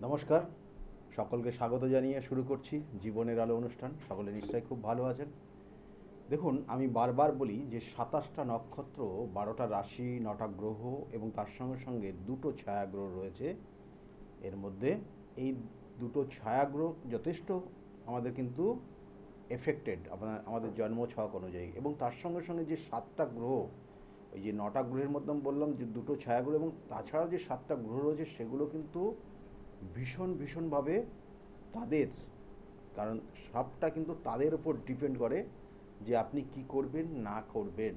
নমস্কার, সকলকে স্বাগত জানিয়ে শুরু করছি জীবনের আলো অনুষ্ঠান। সকলে নিশ্চয়ই খুব ভালো আছেন। দেখুন, আমি বারবার বলি যে ২৭টা নক্ষত্র, ১২টা রাশি, ৯টা গ্রহ এবং তার সঙ্গে সঙ্গে দুটো ছায়াগ্রহ রয়েছে। এর মধ্যে এই দুটো ছায়াগ্রহ যথেষ্ট আমাদের কিন্তু এফেক্টেড আমাদের জন্মছক অনুযায়ী, এবং তার সঙ্গে সঙ্গে যে ৭টা গ্রহ, ওই যে ৯টা গ্রহের মধ্যে আমি বললাম যে দুটো ছায়াগ্রহ এবং তাছাড়াও যে ৭টা গ্রহ রয়েছে সেগুলো কিন্তু ভীষণভাবে তাদের, কারণ সবটা কিন্তু তাদের উপর ডিপেন্ড করে যে আপনি কি করবেন না করবেন।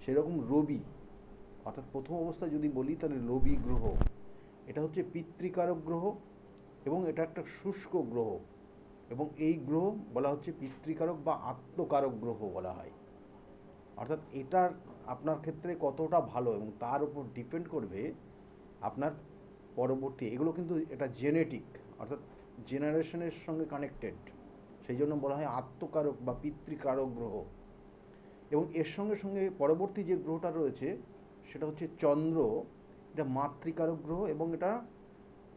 সেরকম রবি, অর্থাৎ প্রথম অবস্থায় যদি বলি তাহলে রবি গ্রহ, এটা হচ্ছে পিতৃকারক গ্রহ এবং এটা একটা শুষ্ক গ্রহ, এবং এই গ্রহ বলা হচ্ছে পিতৃকারক বা আত্মকারক গ্রহ বলা হয়। অর্থাৎ এটার আপনার ক্ষেত্রে কতটা ভালো এবং তার উপর ডিপেন্ড করবে আপনার পরবর্তী, এগুলো কিন্তু এটা জেনেটিক, অর্থাৎ জেনারেশনের সঙ্গে কানেক্টেড। সেই জন্য বলা হয় আত্মকারক বা পিতৃকারক গ্রহ। এবং এর সঙ্গে সঙ্গে পরবর্তী যে গ্রহটা রয়েছে সেটা হচ্ছে চন্দ্র, এটা মাতৃকারক গ্রহ, এবং এটা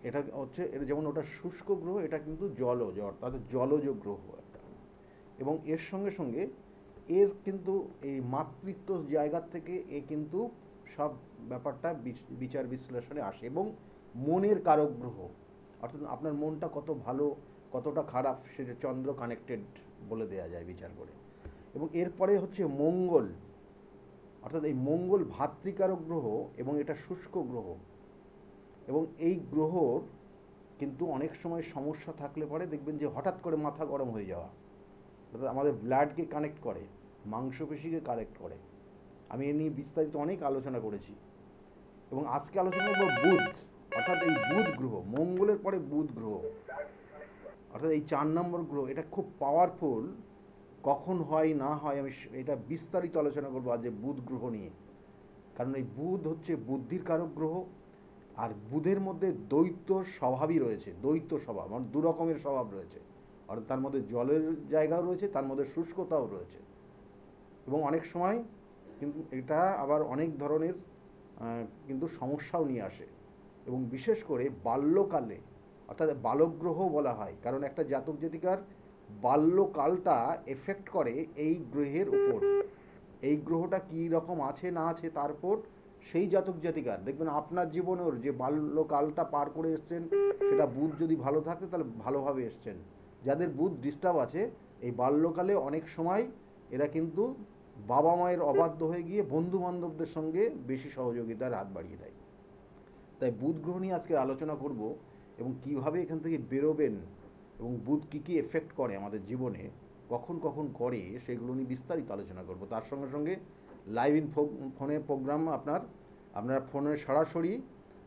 এটা হচ্ছে এটা যেমন ওটা শুষ্ক গ্রহ, এটা কিন্তু জলজ, অর্থাৎ জলজ গ্রহ একটা। এবং এর সঙ্গে সঙ্গে এর কিন্তু এই মাতৃত্ব জায়গার থেকে এ কিন্তু সব ব্যাপারটা বিচার বিশ্লেষণে আসে। এবং মনের কারক গ্রহ, অর্থাৎ আপনার মনটা কত ভালো কতটা খারাপ সেটা চন্দ্র কানেক্টেড বলে দেয়া যায় বিচার করে। এবং এরপরে হচ্ছে মঙ্গল, অর্থাৎ এই মঙ্গল ভাতৃকারক গ্রহ এবং এটা শুষ্ক গ্রহ। এবং এই গ্রহর কিন্তু অনেক সময় সমস্যা থাকলে পরে দেখবেন যে হঠাৎ করে মাথা গরম হয়ে যাওয়া, অর্থাৎ আমাদের ব্লাডকে কানেক্ট করে, মাংসপেশিকে কানেক্ট করে। আমি এ নিয়ে বিস্তারিত অনেক আলোচনা করেছি। এবং আজকে আলোচনা করব বুধ, অর্থাৎ এই বুধ গ্রহ, মঙ্গলের পরে বুধ গ্রহ, অর্থাৎ এই ৪ নম্বর গ্রহ, এটা খুব পাওয়ারফুল। কখন হয় না হয় আমি এটা বিস্তারিত আলোচনা করবো আজ বুধ গ্রহ নিয়ে। কারণ এই বুধ হচ্ছে বুদ্ধির কারক গ্রহ, আর বুধের মধ্যে দ্বৈত স্বভাবই রয়েছে, দ্বৈত স্বভাব মানে দু রকমের স্বভাব রয়েছে। অর্থাৎ তার মধ্যে জলের জায়গাও রয়েছে, তার মধ্যে শুষ্কতাও রয়েছে। এবং অনেক সময় কিন্তু এটা আবার অনেক ধরনের কিন্তু সমস্যাও নিয়ে আসে। এবং বিশেষ করে বাল্যকালে, অর্থাৎ বালগ্রহ বলা হয়, কারণ একটা জাতক জাতিকার বাল্যকালটা এফেক্ট করে এই গ্রহের উপর। এই গ্রহটা কী রকম আছে না আছে তারপর সেই জাতক জাতিকার দেখবেন আপনার জীবনের যে বাল্যকালটা পার করে এসছেন, সেটা বুধ যদি ভালো থাকে তাহলে ভালোভাবে এসছেন। যাদের বুধ ডিস্টার্ব আছে এই বাল্যকালে অনেক সময় এরা কিন্তু বাবা মায়ের অবাধ্য হয়ে গিয়ে বন্ধু বান্ধবদের সঙ্গে বেশি সহযোগিতার হাত বাড়িয়ে দেয়। তাই বুধ গ্রহ নিয়ে আজকে আলোচনা করব, এবং কিভাবে এখান থেকে বেরোবেন, এবং বুধ কী কী এফেক্ট করে আমাদের জীবনে, কখন কখন করে, সেগুলো নিয়ে বিস্তারিত আলোচনা করব। তার সঙ্গে সঙ্গে লাইভ ইন ফোনে প্রোগ্রাম আপনারা ফোনে সরাসরি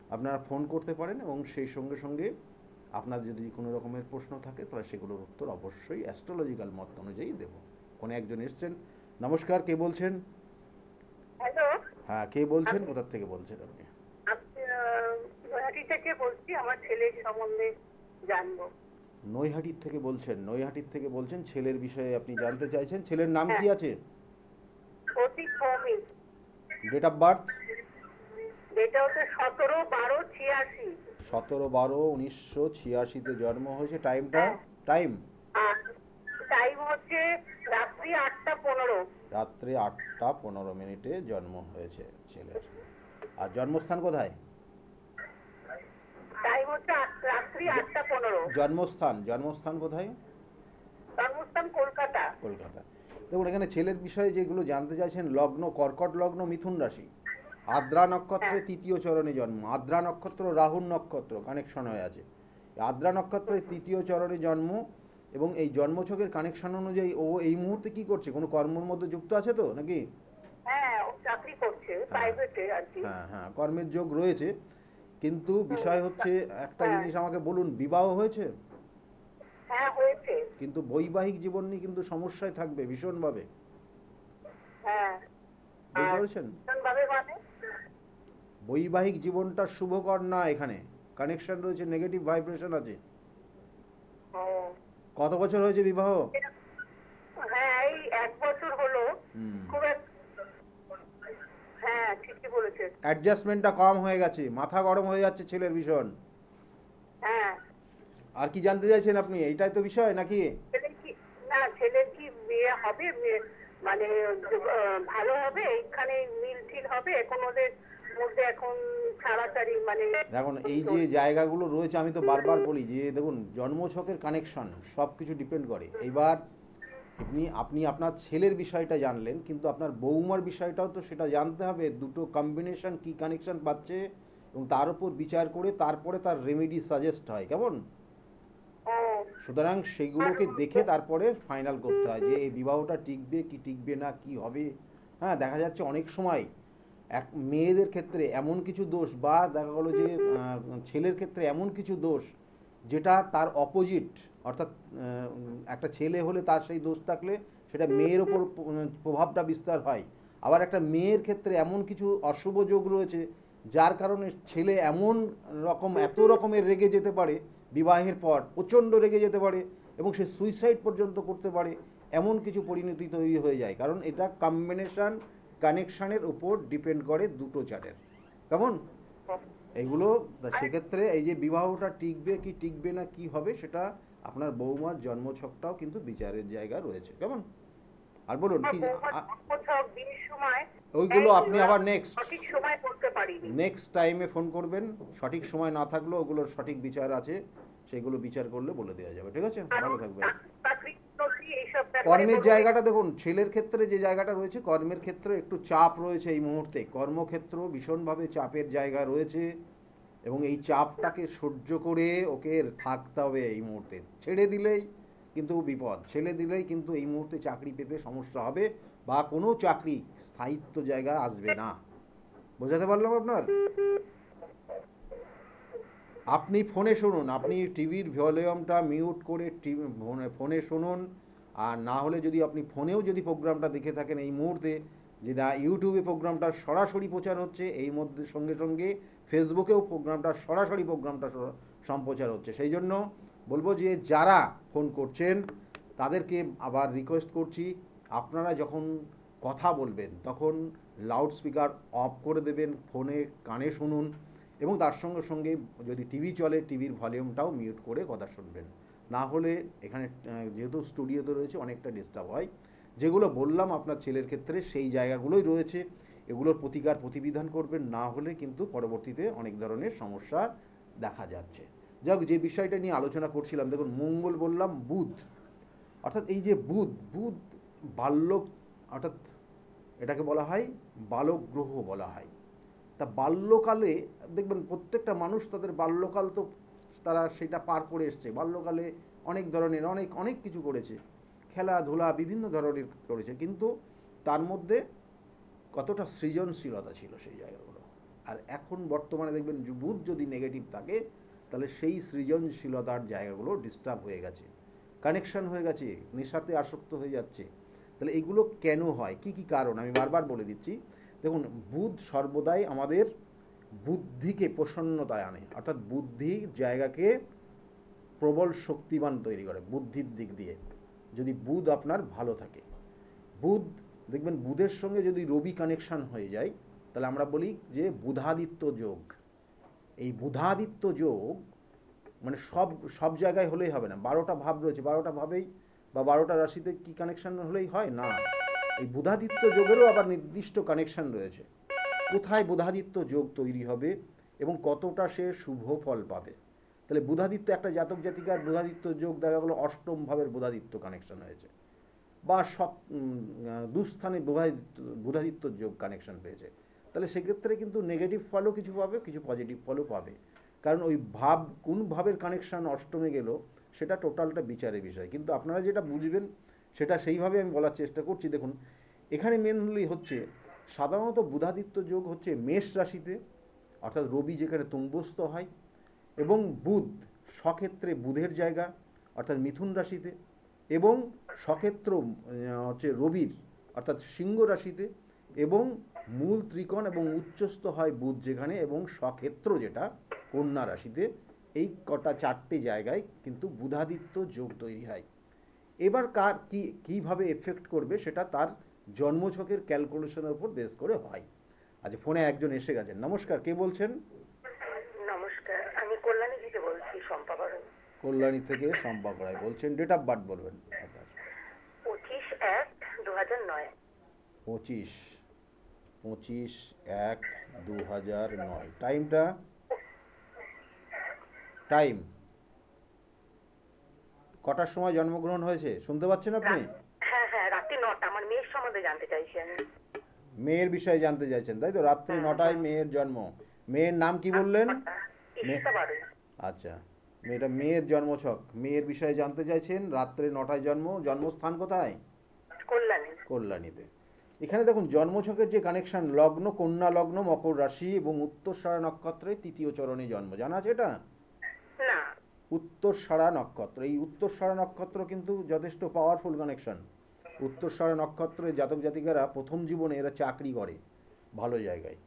আপনারা ফোন করতে পারেন, এবং সেই সঙ্গে সঙ্গে আপনার যদি কোনো রকমের প্রশ্ন থাকে তাহলে সেগুলোর উত্তর অবশ্যই অ্যাস্ট্রোলজিক্যাল মত অনুযায়ী দেব। কোনো একজন এসছেন। নমস্কার, কে বলছেন? হ্যালো। হ্যাঁ, কে বলছেন, আমি কোথা থেকে বলছেন আপনি? আমি, গুয়াহাটি থেকে বলছি, আমার ছেলের সম্বন্ধে জানবো। নৈহাটির থেকে বলছেন? নৈহাটির থেকে বলছেন, ছেলের বিষয়ে আপনি জানতে চাইছেন। ছেলের নাম হ্যাঁ, কি আছে? অতি ভৌমিক। Date of birth? যেটা হচ্ছে 17/12/86। 17/12/1986-তে জন্ম হয়েছে। টাইমটা? হ্যাঁ। টাইম? আর টাইম হচ্ছে রাত্রি 8টা 15। রাত্রে 8টা 15 মিনিটে জন্ম হয়েছে ছেলের। আর জন্মস্থান কোথায়? টাইম হচ্ছে রাত্রি জ- 8টা 15। জন্মস্থান, জন্মস্থান কোথায়? জন্মস্থান কলকাতা। কলকাতা। দেখুন, এখানে ছেলের বিষয়ে যেগুলো জানতে চাইছেন, লগ্ন কর্কট লগ্ন, মিথুন রাশি, আদ্রা নক্ষত্রে হ্যাঁ। ৩য় চরণে জন্ম। আদ্রা নক্ষত্র রাহুর নক্ষত্র কানেকশন হয়ে আছে। আদ্রা নক্ষত্রের ৩য় চরণে জন্ম, এবং এই জন্মছকের কানেকশন অনুযায়ী ও এই মুহূর্তে কি করছে, কোনো কর্মের মধ্যে যুক্ত আছে তো নাকি? হ্যাঁ, ও চাকরি করছে হ্যাঁ, প্রাইভেটে আর কি। হ্যাঁ, হ্যাঁ, কর্মের যোগ রয়েছে। কিন্তু হুম। বিষয় হচ্ছে, একটা হ্যাঁ। জিনিস আমাকে বলুন, বিবাহ হয়েছে? হ্যাঁ, হয়েছে। কিন্তু বৈবাহিক জীবন নিয়ে কিন্তু সমস্যায় থাকবে ভীষণভাবে। হ্যাঁ। বুঝতে আর পেরেছেন? ভাবে মানে? বৈবাহিক জীবনটা শুভকর না, এখানে কানেকশন রয়েছে, নেগেটিভ ভাইব্রেশন আছে। ও। কত বছর হয়েছে বিবাহ? হ্যাঁ, এই 1 বছর হলো। হুম। খুব হ্যাঁ, ঠিকই বলেছেন। অ্যাডজাস্টমেন্টটা কম হয়ে গেছে, মাথা গরম হয়ে যাচ্ছে ছেলের ভীষণ। হ্যাঁ। আর কি জানতে চাইছেন আপনি? এইটাই তো বিষয় নাকি? ছেলের কি, না ছেলের কি বিয়ে হবে, মানে ভালো হবে, এইখানে মিল টিল হবে এখন ওদের মধ্যে, এখন ছাড়াছাড়ি মানে দেখুন এই যে জায়গাগুলো রয়েছে, আমি তো বারবার বলি যে দেখুন জন্মছকের কানেকশন সব কিছু ডিপেন্ড করে। এইবার আপনি আপনার ছেলের বিষয়টা জানলেন, কিন্তু আপনার বৌমার বিষয়টাও তো সেটা জানতে হবে, দুটো কম্বিনেশন কি কানেকশন পাচ্ছে, এবং তার উপর বিচার করে তারপরে তার রেমেডি সাজেস্ট হয়, কেমন? ও। সুতরাং আর সেগুলোকে দেখে তারপরে ফাইনাল করতে হয় যে এই বিবাহটা টিকবে কি টিকবে না, কি হবে। হ্যাঁ, দেখা যাচ্ছে অনেক সময় এক মেয়েদের ক্ষেত্রে এমন কিছু দোষ, বা দেখা গেলো যে ছেলের ক্ষেত্রে এমন কিছু দোষ যেটা তার অপোজিট, অর্থাৎ একটা ছেলে হলে তার সেই দোষ থাকলে সেটা মেয়ের ওপর প্রভাবটা বিস্তার হয়। আবার একটা মেয়ের ক্ষেত্রে এমন কিছু অশুভ যোগ রয়েছে যার কারণে ছেলে এত রকমের রেগে যেতে পারে, বিবাহের পর প্রচণ্ড রেগে যেতে পারে, এবং সে সুইসাইড পর্যন্ত করতে পারে। এমন কিছু পরিণতি তৈরি হয়ে যায়, কারণ এটা কম্বিনেশন কানেকশানের উপর ডিপেন্ড করে দুটো চারের, কেমন? এইগুলো সেক্ষেত্রে এই যে বিবাহটা টিকবে কি টিকবে না, কি হবে, সেটা আপনার বৌমার জন্মছকটাও কিন্তু বিচারের জায়গা রয়েছে, কেমন? আর বলুন আমার কি বৌমার জন্মছক বিয়ের সময় ওইগুলো এই আপনি আবার নেক্সট সঠিক সময় করতে পারিনি। নেক্সট টাইমে ফোন করবেন। সঠিক সময় না থাকলেও ওগুলোর সঠিক বিচার আছে, সেগুলো বিচার করলে বলে দেওয়া যাবে, ঠিক আছে? ভালো কারণ থাকবেন। চাকরি নথি এইসব ব্যাপারে কর্মের বলুন জায়গাটা দেখুন, ছেলের ক্ষেত্রে যে জায়গাটা রয়েছে, কর্মের ক্ষেত্রে একটু চাপ রয়েছে এই মুহূর্তে, কর্মক্ষেত্র ভীষণভাবে চাপের জায়গা রয়েছে, এবং এই চাপটাকে সহ্য করে ওকে থাকতে হবে এই মুহূর্তে। ছেড়ে দিলেই কিন্তু বিপদ, ছেড়ে দিলেই কিন্তু এই মুহূর্তে চাকরি পেতে সমস্যা হবে, বা কোনো চাকরি স্থায়িত্ব জায়গা আসবে না। বোঝাতে পারলাম আপনার? আপনি ফোনে শুনুন, আপনি টিভির ভলিউমটা মিউট করে ফোনে শুনুন। আর না হলে যদি আপনি ফোনেও যদি প্রোগ্রামটা দেখে থাকেন এই মুহূর্তে, যেটা ইউটিউবে প্রোগ্রামটা সরাসরি প্রচার হচ্ছে, এই মধ্যে সঙ্গে সঙ্গে ফেসবুকেও প্রোগ্রামটা সম্প্রচার হচ্ছে। সেই জন্য বলবো যে যারা ফোন করছেন তাদেরকে আবার রিকোয়েস্ট করছি, আপনারা যখন কথা বলবেন তখন লাউড স্পিকার অফ করে দেবেন, ফোনে কানে শুনুন, এবং তার সঙ্গে সঙ্গে যদি টিভি চলে টিভির ভলিউমটাও মিউট করে কথা শুনবেন। না হলে এখানে যেহেতু স্টুডিওতে রয়েছে অনেকটা ডিস্টার্ব হয়। যেগুলো বললাম আপনার ছেলের ক্ষেত্রে সেই জায়গাগুলোই রয়েছে, এগুলোর প্রতিবিধান করবেন, না হলে কিন্তু পরবর্তীতে অনেক ধরনের সমস্যা দেখা যাচ্ছে। যাক, যে বিষয়টা নিয়ে আলোচনা করছিলাম, দেখুন মঙ্গল বললাম, বুধ, অর্থাৎ এই যে বুধ বুধ বাল্যক, অর্থাৎ এটাকে বলা হয় বালক গ্রহ বলা হয়। তা বাল্যকালে দেখবেন প্রত্যেকটা মানুষ তাদের বাল্যকাল তো তারা সেটা পার করে এসছে। বাল্যকালে অনেক ধরনের অনেক অনেক কিছু করেছে, খেলাধুলা বিভিন্ন ধরনের করেছে, কিন্তু তার মধ্যে কতটা সৃজনশীলতা ছিল সেই জায়গাগুলো। আর এখন বর্তমানে দেখবেন বুধ যদি নেগেটিভ থাকে, তাহলে সেই সৃজনশীলতার জায়গাগুলো ডিস্টার্ব হয়ে গেছে, কানেকশন হয়ে গেছে, নেশাতে আসক্ত হয়ে যাচ্ছে। তাহলে এগুলো কেন হয়, কি কি কারণ, আমি বারবার বলে দিচ্ছি। দেখুন, বুধ সর্বদাই আমাদের বুদ্ধিকে প্রসন্নতায় আনে, অর্থাৎ বুদ্ধির জায়গাকে প্রবল শক্তিমান তৈরি করে বুদ্ধির দিক দিয়ে, যদি বুধ আপনার ভালো থাকে। বুধ দেখবেন বুধের সঙ্গে যদি রবি কানেকশন হয়ে যায়, তাহলে আমরা বলি যে বুধাদিত্য যোগ। এই বুধাদিত্য যোগ মানে সব সব জায়গায় হলেই হবে না। 12টা ভাব রয়েছে, 12টা ভাবেই বা 12টা রাশিতে কি কানেকশন হলেই হয় না। এই বুধাদিত্য যোগেরও আবার নির্দিষ্ট কানেকশন রয়েছে। কোথায় বুধাদিত্য যোগ তৈরি হবে এবং কতটা সে শুভ ফল পাবে। তাহলে বুধাদিত্য একটা জাতক জাতিকার বুধাদিত্য যোগ দেখা গেলো অষ্টম ভাবের বুধাদিত্য কানেকশন হয়েছে, বা দুস্থানে বুধাদিত্য যোগ কানেকশন পেয়েছে, তাহলে সেক্ষেত্রে কিন্তু নেগেটিভ ফলও কিছু পাবে, কিছু পজিটিভ ফলও পাবে। কারণ ওই ভাব কোন ভাবের কানেকশন অষ্টমে গেল সেটা টোটালটা বিচারের বিষয়, কিন্তু আপনারা যেটা বুঝবেন সেটা সেইভাবে আমি বলার চেষ্টা করছি। দেখুন, এখানে মেনলি হচ্ছে সাধারণত বুধাদিত্য যোগ হচ্ছে মেষ রাশিতে, অর্থাৎ রবি যেখানে তুঙ্গস্থ হয়, এবং বুধ স্বক্ষেত্রে বুধের জায়গা অর্থাৎ মিথুন রাশিতে, এবং স্বক্ষেত্র হচ্ছে রবির অর্থাৎ সিংহ রাশিতে, এবং মূল ত্রিকোণ এবং উচ্চস্থ হয় বুধ যেখানে, এবং স্বক্ষেত্র যেটা কন্যা রাশিতে। এই কটা চারটে জায়গায় কিন্তু বুধাদিত্য যোগ তৈরি হয়। এবার কার কীভাবে এফেক্ট করবে সেটা তার জন্মছকের ক্যালকুলেশনের উপর বেস করে হয়। আচ্ছা, ফোনে একজন এসে গেছেন। নমস্কার, কে বলছেন? নমস্কার, আমি কল্যাণী থেকে বলছি, শম্পা বরণ। কল্যাণী থেকে সম্পর্ক রায় বলছেন, ডেট অফ বার্থ বলবেন আপনার। 25/1/2009। 25/1/2009। টাইম কটার সময় জন্মগ্রহণ হয়েছে শুনতে পাচ্ছেন আপনি? হ্যাঁ হ্যাঁ, রাত্রি 9টা। আমার মেয়ের সম্বন্ধে জানতে চাইছেন। মেয়ের বিষয়ে জানতে চাইছেন তাই তো? রাত্রি 9টায় মেয়ের জন্ম। মেয়ের নাম কি বললেন? ঈশিতা বাড়ি। আচ্ছা, মেয়ের জন্মছক, মেয়ের বিষয়ে জানতে চাইছেন, রাত্রে 9টায় জন্ম, জন্মস্থান কোথায়? কল্যাণী। কল্যাণীতে। এখানে দেখুন জন্মছকের যে কানেকশন, লগ্ন কন্যা লগ্ন, মকর রাশি এবং উত্তরসারা নক্ষত্রে তৃতীয় চরণে জন্ম, জানা আছে এটা? না। উত্তরসারা নক্ষত্র, এই উত্তরসারা নক্ষত্র কিন্তু যথেষ্ট পাওয়ারফুল কানেকশন। উত্তরসারা নক্ষত্রের জাতক জাতিকারা প্রথম জীবনে এরা চাকরি করে ভালো জায়গায়।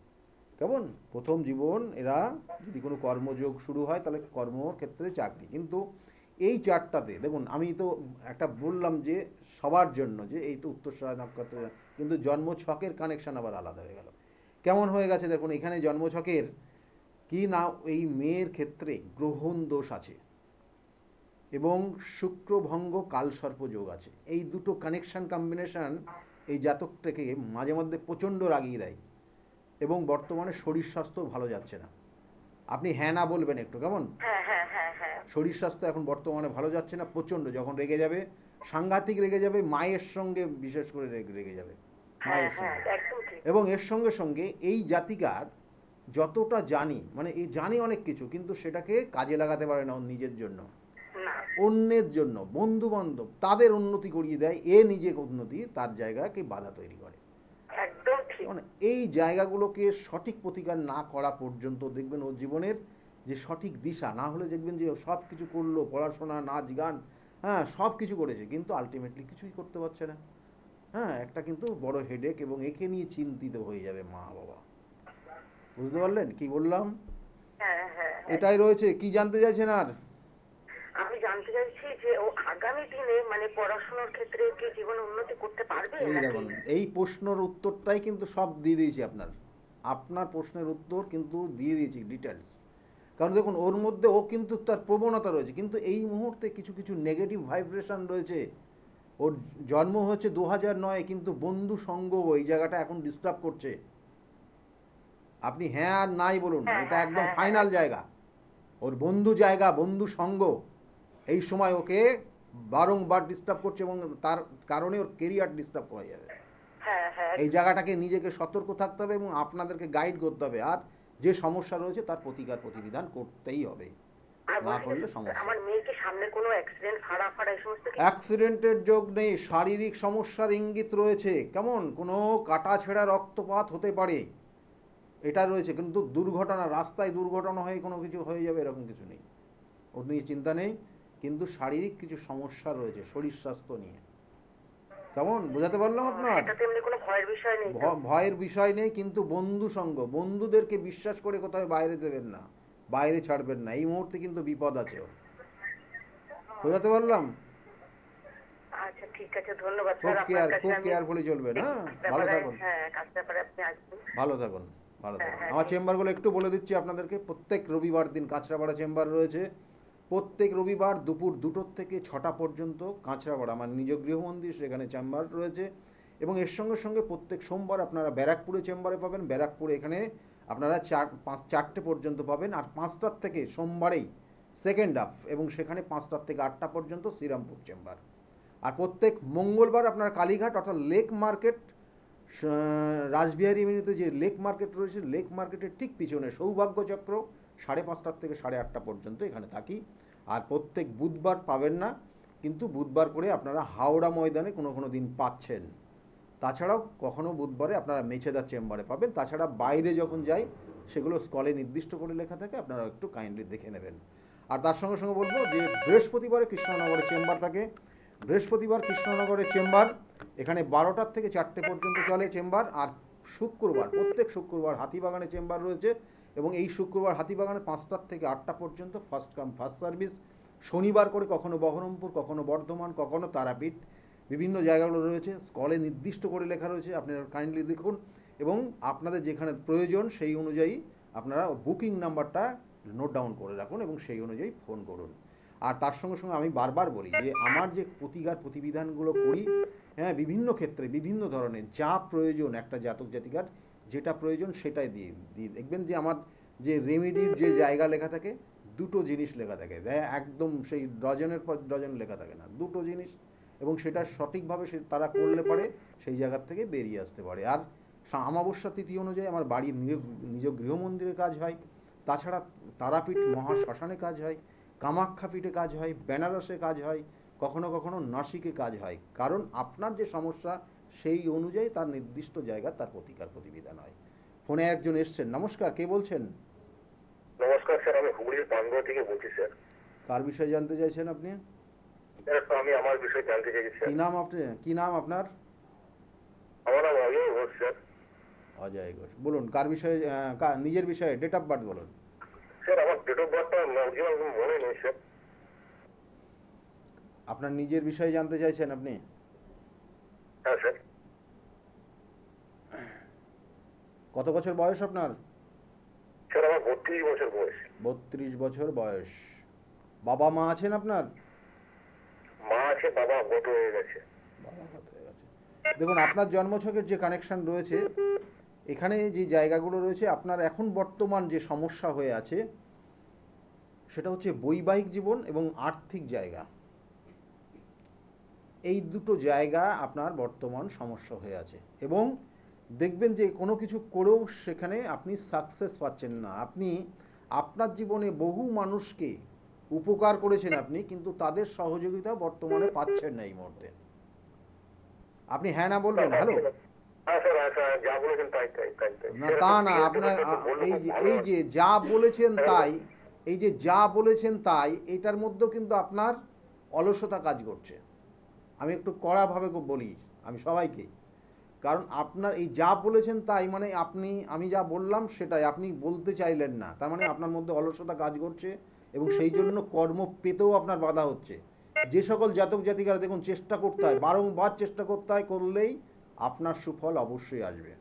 কেমন? প্রথম জীবন এরা যদি কোনো কর্মযোগ শুরু হয় তাহলে কর্মক্ষেত্রে চাকরি। কিন্তু এই চারটাতে দেখুন, আমি তো একটা বললাম যে সবার জন্য যে এই তো উত্তরসারা নক্ষত্র, কিন্তু জন্মছকের কানেকশন আবার আলাদা হয়ে গেল। কেমন হয়ে গেছে দেখুন, এখানে জন্মছকের কি না, এই মেয়ের ক্ষেত্রে গ্রহণ দোষ আছে এবং শুক্রভঙ্গ কালসর্প যোগ আছে। এই দুটো কানেকশন কম্বিনেশন এই জাতকটাকে মাঝে মধ্যে প্রচণ্ড রাগিয়ে দেয় এবং বর্তমানে শরীর স্বাস্থ্য ভালো যাচ্ছে না। আপনি হ্যাঁ না বলবেন একটু, কেমন? হ্যাঁ হ্যাঁ হ্যাঁ হ্যাঁ। শরীর স্বাস্থ্য এখন বর্তমানে ভালো যাচ্ছে না, প্রচণ্ড। যখন রেগে যাবে, সাংঘাতিক রেগে যাবে, মায়ের সঙ্গে বিশেষ করে রেগে যাবে, হ্যাঁ মায়ের হ্যাঁ, সঙ্গে। একদম ঠিক। এবং এর সঙ্গে সঙ্গে এই জাতিকার যতটা জানি, মানে এই জানি অনেক কিছু, কিন্তু সেটাকে কাজে লাগাতে পারে না ওর নিজের জন্য, না। অন্যের জন্য, বন্ধু বান্ধব তাদের উন্নতি করিয়ে দেয়, এ নিজে উন্নতি তার জায়গাকে বাধা তৈরি করে। একদম ঠিক। মানে এই জায়গাগুলোকে সঠিক প্রতিকার না করা পর্যন্ত দেখবেন ওর জীবনের যে সঠিক দিশা না হলে, দেখবেন যে সব কিছু করলো, পড়াশোনা, নাচ গান, হ্যাঁ সব কিছু করেছে, কিন্তু আলটিমেটলি কিছুই করতে পারছে না। হ্যাঁ, একটা কিন্তু বড় হেডেক, এবং একে নিয়ে চিন্তিত হয়ে যাবে মা বাবা। বুঝতে পারলেন কি বললাম? হ্যাঁ হ্যাঁ হ্যাঁ। এটাই রয়েছে। কি জানতে চাইছেন আর? আমি জানতে চাইছি যে ও আগামী দিনে মানে পড়াশোনার ক্ষেত্রে কি জীবনে উন্নতি করতে পারবে এই নাকি? দেখুন, এই প্রশ্নের উত্তরটাই কিন্তু সব দিয়ে দিয়েছি আপনার। আপনার প্রশ্নের উত্তর কিন্তু দিয়ে দিয়েছি ডিটেলস। কারণ দেখুন ওর মধ্যে ও কিন্তু তার প্রবণতা রয়েছে, কিন্তু এই মুহূর্তে কিছু কিছু নেগেটিভ ভাইব্রেশন রয়েছে। ওর জন্ম হচ্ছে 2009, কিন্তু বন্ধু সঙ্গ এই জায়গাটা এখন ডিস্টার্ব করছে। আপনি হ্যাঁ আর নাই বলুন, হ্যাঁ এটা হ্যাঁ একদম হ্যাঁ হ্যাঁ। ফাইনাল জায়গা। ওর বন্ধু জায়গা, বন্ধু সঙ্গ এই সময় ওকে বারংবার ডিস্টার্ব করছে, এবং তার কারণে ওর কেরিয়ার ডিস্টার্ব করা যাবে। হ্যাঁ হ্যাঁ। এই জায়গাটাকে নিজেকে সতর্ক থাকতে হবে এবং আপনাদেরকে গাইড করতে হবে, আর যে সমস্যা রয়েছে তার প্রতিকার প্রতিবিধান করতেই হবে, আর না বলছি করলে যে সমস্যা। আমার মেয়েকে সামনে কোনো অ্যাক্সিডেন্ট ফাড়া এই সমস্ত কি? অ্যাক্সিডেন্টের যোগ নেই, শারীরিক সমস্যার ইঙ্গিত রয়েছে। কেমন? কোনো কাটা ছেঁড়া রক্তপাত হতে পারে, এটা রয়েছে। কিন্তু দুর্ঘটনা, রাস্তায় দুর্ঘটনা হয়ে কোনো কিছু হয়ে যাবে এরকম কিছু নেই, ওর নিয়ে চিন্তা নেই। কিন্তু শারীরিক কিছু সমস্যা রয়েছে শরীর স্বাস্থ্য নিয়ে। কেমন বোঝাতে পারলাম আপনার? সেটাতে এমনি কোনো ভয়ের বিষয় নেই তো? ভয়ের বিষয় নেই, কিন্তু বন্ধু সঙ্গ, বন্ধুদেরকে বিশ্বাস করে কোথাও বাইরে দেবেন না, বাইরে ছাড়বেন না, এই মুহূর্তে কিন্তু বিপদ আছে ওর। বোঝাতে পারলাম? আচ্ছা ঠিক আছে, ধন্যবাদ খুব স্যার। আপনার কাছে খুব আমি কেয়ারফুলি চলবেন। হ্যাঁ, ভালো থাকুন। হ্যাঁ, কাজ ব্যাপারে আপনি আসবেন। ভালো থাকুন, ভালো হ্যাঁ থাকুন। হ্যাঁ, আমার ঠিক। চেম্বারগুলো একটু বলে দিচ্ছি আপনাদেরকে। প্রত্যেক রবিবার দিন কাঁচরাপাড়া চেম্বার রয়েছে। প্রত্যেক রবিবার দুপুর 2টো থেকে 6টা পর্যন্ত কাঁচরাপাড়া আমার নিজ গৃহমন্দির, সেখানে চেম্বার রয়েছে। এবং এর সঙ্গে সঙ্গে প্রত্যেক সোমবার আপনারা ব্যারাকপুরে চেম্বারে পাবেন। ব্যারাকপুরে এখানে আপনারা 4টে পর্যন্ত পাবেন। আর 5টার থেকে সোমবারেই সেকেন্ড হাফ, এবং সেখানে 5টার থেকে 8টা পর্যন্ত শ্রীরামপুর চেম্বার। আর প্রত্যেক মঙ্গলবার আপনার কালীঘাট অর্থাৎ লেক মার্কেট, রাসবিহারী এভিনিউতে যে লেক মার্কেট রয়েছে, লেক মার্কেটের ঠিক পিছনে সৌভাগ্য চক্র, 5:30 থেকে 8:30 পর্যন্ত এখানে থাকি। আর প্রত্যেক বুধবার পাবেন না, কিন্তু বুধবার করে আপনারা হাওড়া ময়দানে কোনো কোনো দিন পাচ্ছেন। তাছাড়াও কখনো বুধবারে আপনারা মেছেদার চেম্বারে পাবেন। তাছাড়া বাইরে যখন যাই সেগুলো স্কলে নির্দিষ্ট করে লেখা থাকে, আপনারা একটু কাইন্ডলি দেখে নেবেন। আর তার সঙ্গে সঙ্গে বলবো যে বৃহস্পতিবারে কৃষ্ণনগরে চেম্বার থাকে। বৃহস্পতিবার কৃষ্ণনগরের চেম্বার, এখানে 12টার থেকে 4টে পর্যন্ত চলে চেম্বার। আর শুক্রবার, প্রত্যেক শুক্রবার হাতিবাগানে চেম্বার রয়েছে, এবং এই শুক্রবার হাতিবাগানে 5টার থেকে 8টা পর্যন্ত ফার্স্ট কাম ফার্স্ট সার্ভিস। শনিবার করে কখনো বহরমপুর, কখনো বর্ধমান, কখনো তারাপীঠ, বিভিন্ন জায়গাগুলো রয়েছে, স্কলে নির্দিষ্ট করে লেখা রয়েছে, আপনারা কাইন্ডলি দেখুন। এবং আপনাদের যেখানে প্রয়োজন সেই অনুযায়ী আপনারা বুকিং নাম্বারটা নোট ডাউন করে রাখুন এবং সেই অনুযায়ী ফোন করুন। আর তার সঙ্গে সঙ্গে আমি বারবার বলি যে আমার যে প্রতিবিধানগুলো করি, হ্যাঁ, বিভিন্ন ক্ষেত্রে বিভিন্ন ধরনের যা প্রয়োজন একটা জাতক জাতিকার, যেটা প্রয়োজন সেটাই দিয়ে দিয়ে দেখবেন যে আমার যে রেমেডির যে জায়গা লেখা থাকে, দুটো জিনিস লেখা থাকে, একদম সেই ডজনের পর ডজন লেখা থাকে না, দুটো জিনিস, এবং সেটা সঠিকভাবে তারা করলে পারে সেই জায়গার থেকে বেরিয়ে আসতে পারে। আর অমাবস্যা তিথি অনুযায়ী আমার বাড়ির নিজ গৃহমন্দিরে কাজ হয়, তাছাড়া তারাপীঠ মহাশ্মশানে কাজ হয়, কামাখ্যা পীঠে কাজ হয়, বেনারসে কাজ হয়, কখনো কখনো নাসিকে কাজ হয়, কারণ আপনার যে সমস্যা সেই অনুযায়ী তার নির্দিষ্ট জায়গা তার প্রতিবিধান হয়। ফোনে একজন এসছেন, নমস্কার, কে বলছেন? নমস্কার স্যার, আমি হুগলির পান্ডুয়া থেকে বলছি স্যার। কার বিষয়ে জানতে চাইছেন আপনি? স্যার আমি আমার বিষয়ে জানতে চাইছি স্যার। কি নাম আপনার? আমার নাম অজয় ঘোষ স্যার। অজয় ঘোষ, বলুন কার বিষয়ে, নিজের বিষয়ে ডেট অফ বার্থ বলুন। স্যার আমার ডেট অফ বার্থটা অরিজিনাল মনে নেই স্যার। আপনার নিজের বিষয়ে জানতে চাইছেন আপনি? হ্যাঁ স্যার। কত বছর বয়স আপনার? স্যার আমার 32 বছর বয়স। 32 বছর বয়স। বাবা মা আছেন আপনার? মা আছে, বাবা গত হয়ে গেছে। বাবা গত হয়ে গেছে। দেখুন আপনার জন্মছকের যে কানেকশন রয়েছে, এখানে যে জায়গাগুলো রয়েছে, আপনার এখন বর্তমান যে সমস্যা হয়ে আছে সেটা হচ্ছে বৈবাহিক জীবন এবং আর্থিক জায়গা। এই দুটো জায়গা আপনার বর্তমান সমস্যা হয়ে আছে, এবং দেখবেন যে কোনো কিছু করেও সেখানে আপনি সাকসেস পাচ্ছেন না। আপনি আপনার জীবনে বহু মানুষকে উপকার করেছেন আপনি, কিন্তু তাদের সহযোগিতা বর্তমানে পাচ্ছেন না এই মুহূর্তে। আপনি হ্যাঁ না বলবেন? হ্যালো। হ্যাঁ স্যার, হ্যাঁ স্যার, যা বলেছেন তাই তাই তাই তাই। না তা না, আপনার এই যে যা বলেছেন তাই, এই যে যা বলেছেন তাই, এটার মধ্যেও কিন্তু আপনার অলসতা কাজ করছে। আমি একটু কড়াভাবে বলি আমি সবাইকে, কারণ আপনার এই যা বলেছেন তাই মানে আমি যা বললাম সেটাই আপনি বলতে চাইলেন না, তার মানে আপনার মধ্যে অলসতা কাজ করছে, এবং সেই জন্য কর্ম পেতেও আপনার বাধা হচ্ছে। যে সকল জাতক জাতিকারা দেখুন চেষ্টা করতে হয়, বারংবার চেষ্টা করতে হয়, করলেই আপনার সুফল অবশ্যই আসবে।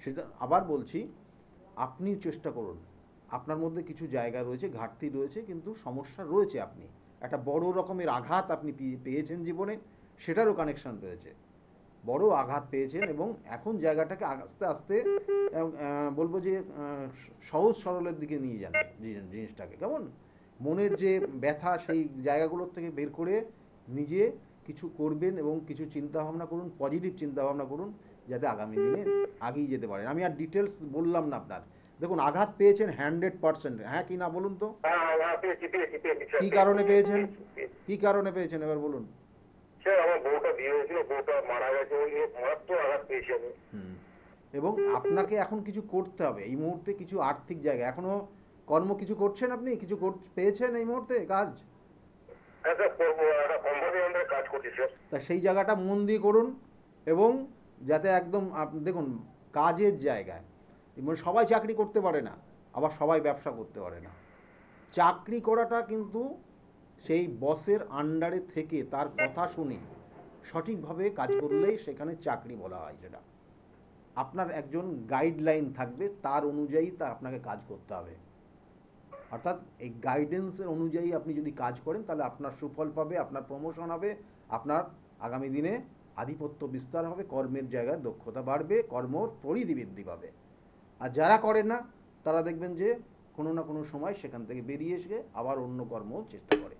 সেটা আবার বলছি, আপনি চেষ্টা করুন। আপনার মধ্যে কিছু জায়গা রয়েছে, ঘাটতি রয়েছে, কিন্তু সমস্যা রয়েছে, আপনি একটা বড় রকমের আঘাত আপনি পেয়েছেন জীবনে, সেটারও কানেকশন রয়েছে, বড় আঘাত পেয়েছেন, এবং এখন জায়গাটাকে আস্তে আস্তে বলবো যে সহজ সরলের দিকে নিয়ে যান জিনিসটাকে, কেমন মনের যে ব্যথা সেই জায়গাগুলোর থেকে বের করে নিজে কিছু করবেন, এবং কিছু চিন্তা ভাবনা করুন, পজিটিভ চিন্তা ভাবনা করুন, যাতে আগামী দিনে আগিয়ে যেতে পারেন। আমি আর ডিটেলস বললাম না আপনার। দেখুন আঘাত পেয়েছেন 100%, হ্যাঁ কি না বলুন তো? কি কারণে পেয়েছেন, কি কারণে পেয়েছেন এবার বলুন। স্যার আমার বউটা বিয়ে হয়েছিল, বউটা মারা গেছে, ওই নিয়ে মারাত্মক আঘাত পেয়েছি আমি। এবং আপনাকে এখন কিছু করতে হবে এই মুহূর্তে, কিছু আর্থিক জায়গা, এখনো কর্ম কিছু করছেন আপনি, কিছু পেয়েছেন এই মুহূর্তে কাজ? হ্যাঁ স্যার, করবো, একটা কোম্পানির আন্ডারে কাজ করছি স্যার। তা সেই জায়গাটা মন দিয়ে করুন, এবং যাতে একদম দেখুন কাজের জায়গায়, মানে সবাই চাকরি করতে পারে না, আবার সবাই ব্যবসা করতে পারে না। চাকরি করাটা কিন্তু সেই বসের আন্ডারে থেকে তার কথা শুনে সঠিকভাবে কাজ করলেই সেখানে চাকরি বলা হয়। সেটা আপনার একজন গাইডলাইন থাকবে, তার অনুযায়ী তা আপনাকে কাজ করতে হবে। অর্থাৎ এই গাইডেন্সের অনুযায়ী আপনি যদি কাজ করেন তাহলে আপনার সুফল পাবে, আপনার প্রমোশন হবে, আপনার আগামী দিনে আধিপত্য বিস্তার হবে, কর্মের জায়গায় দক্ষতা বাড়বে, কর্মর পরিধি বৃদ্ধি পাবে। আর যারা করেন না তারা দেখবেন যে কোনো না কোনো সময় সেখান থেকে বেরিয়ে এসে আবার অন্য কর্ম চেষ্টা করে।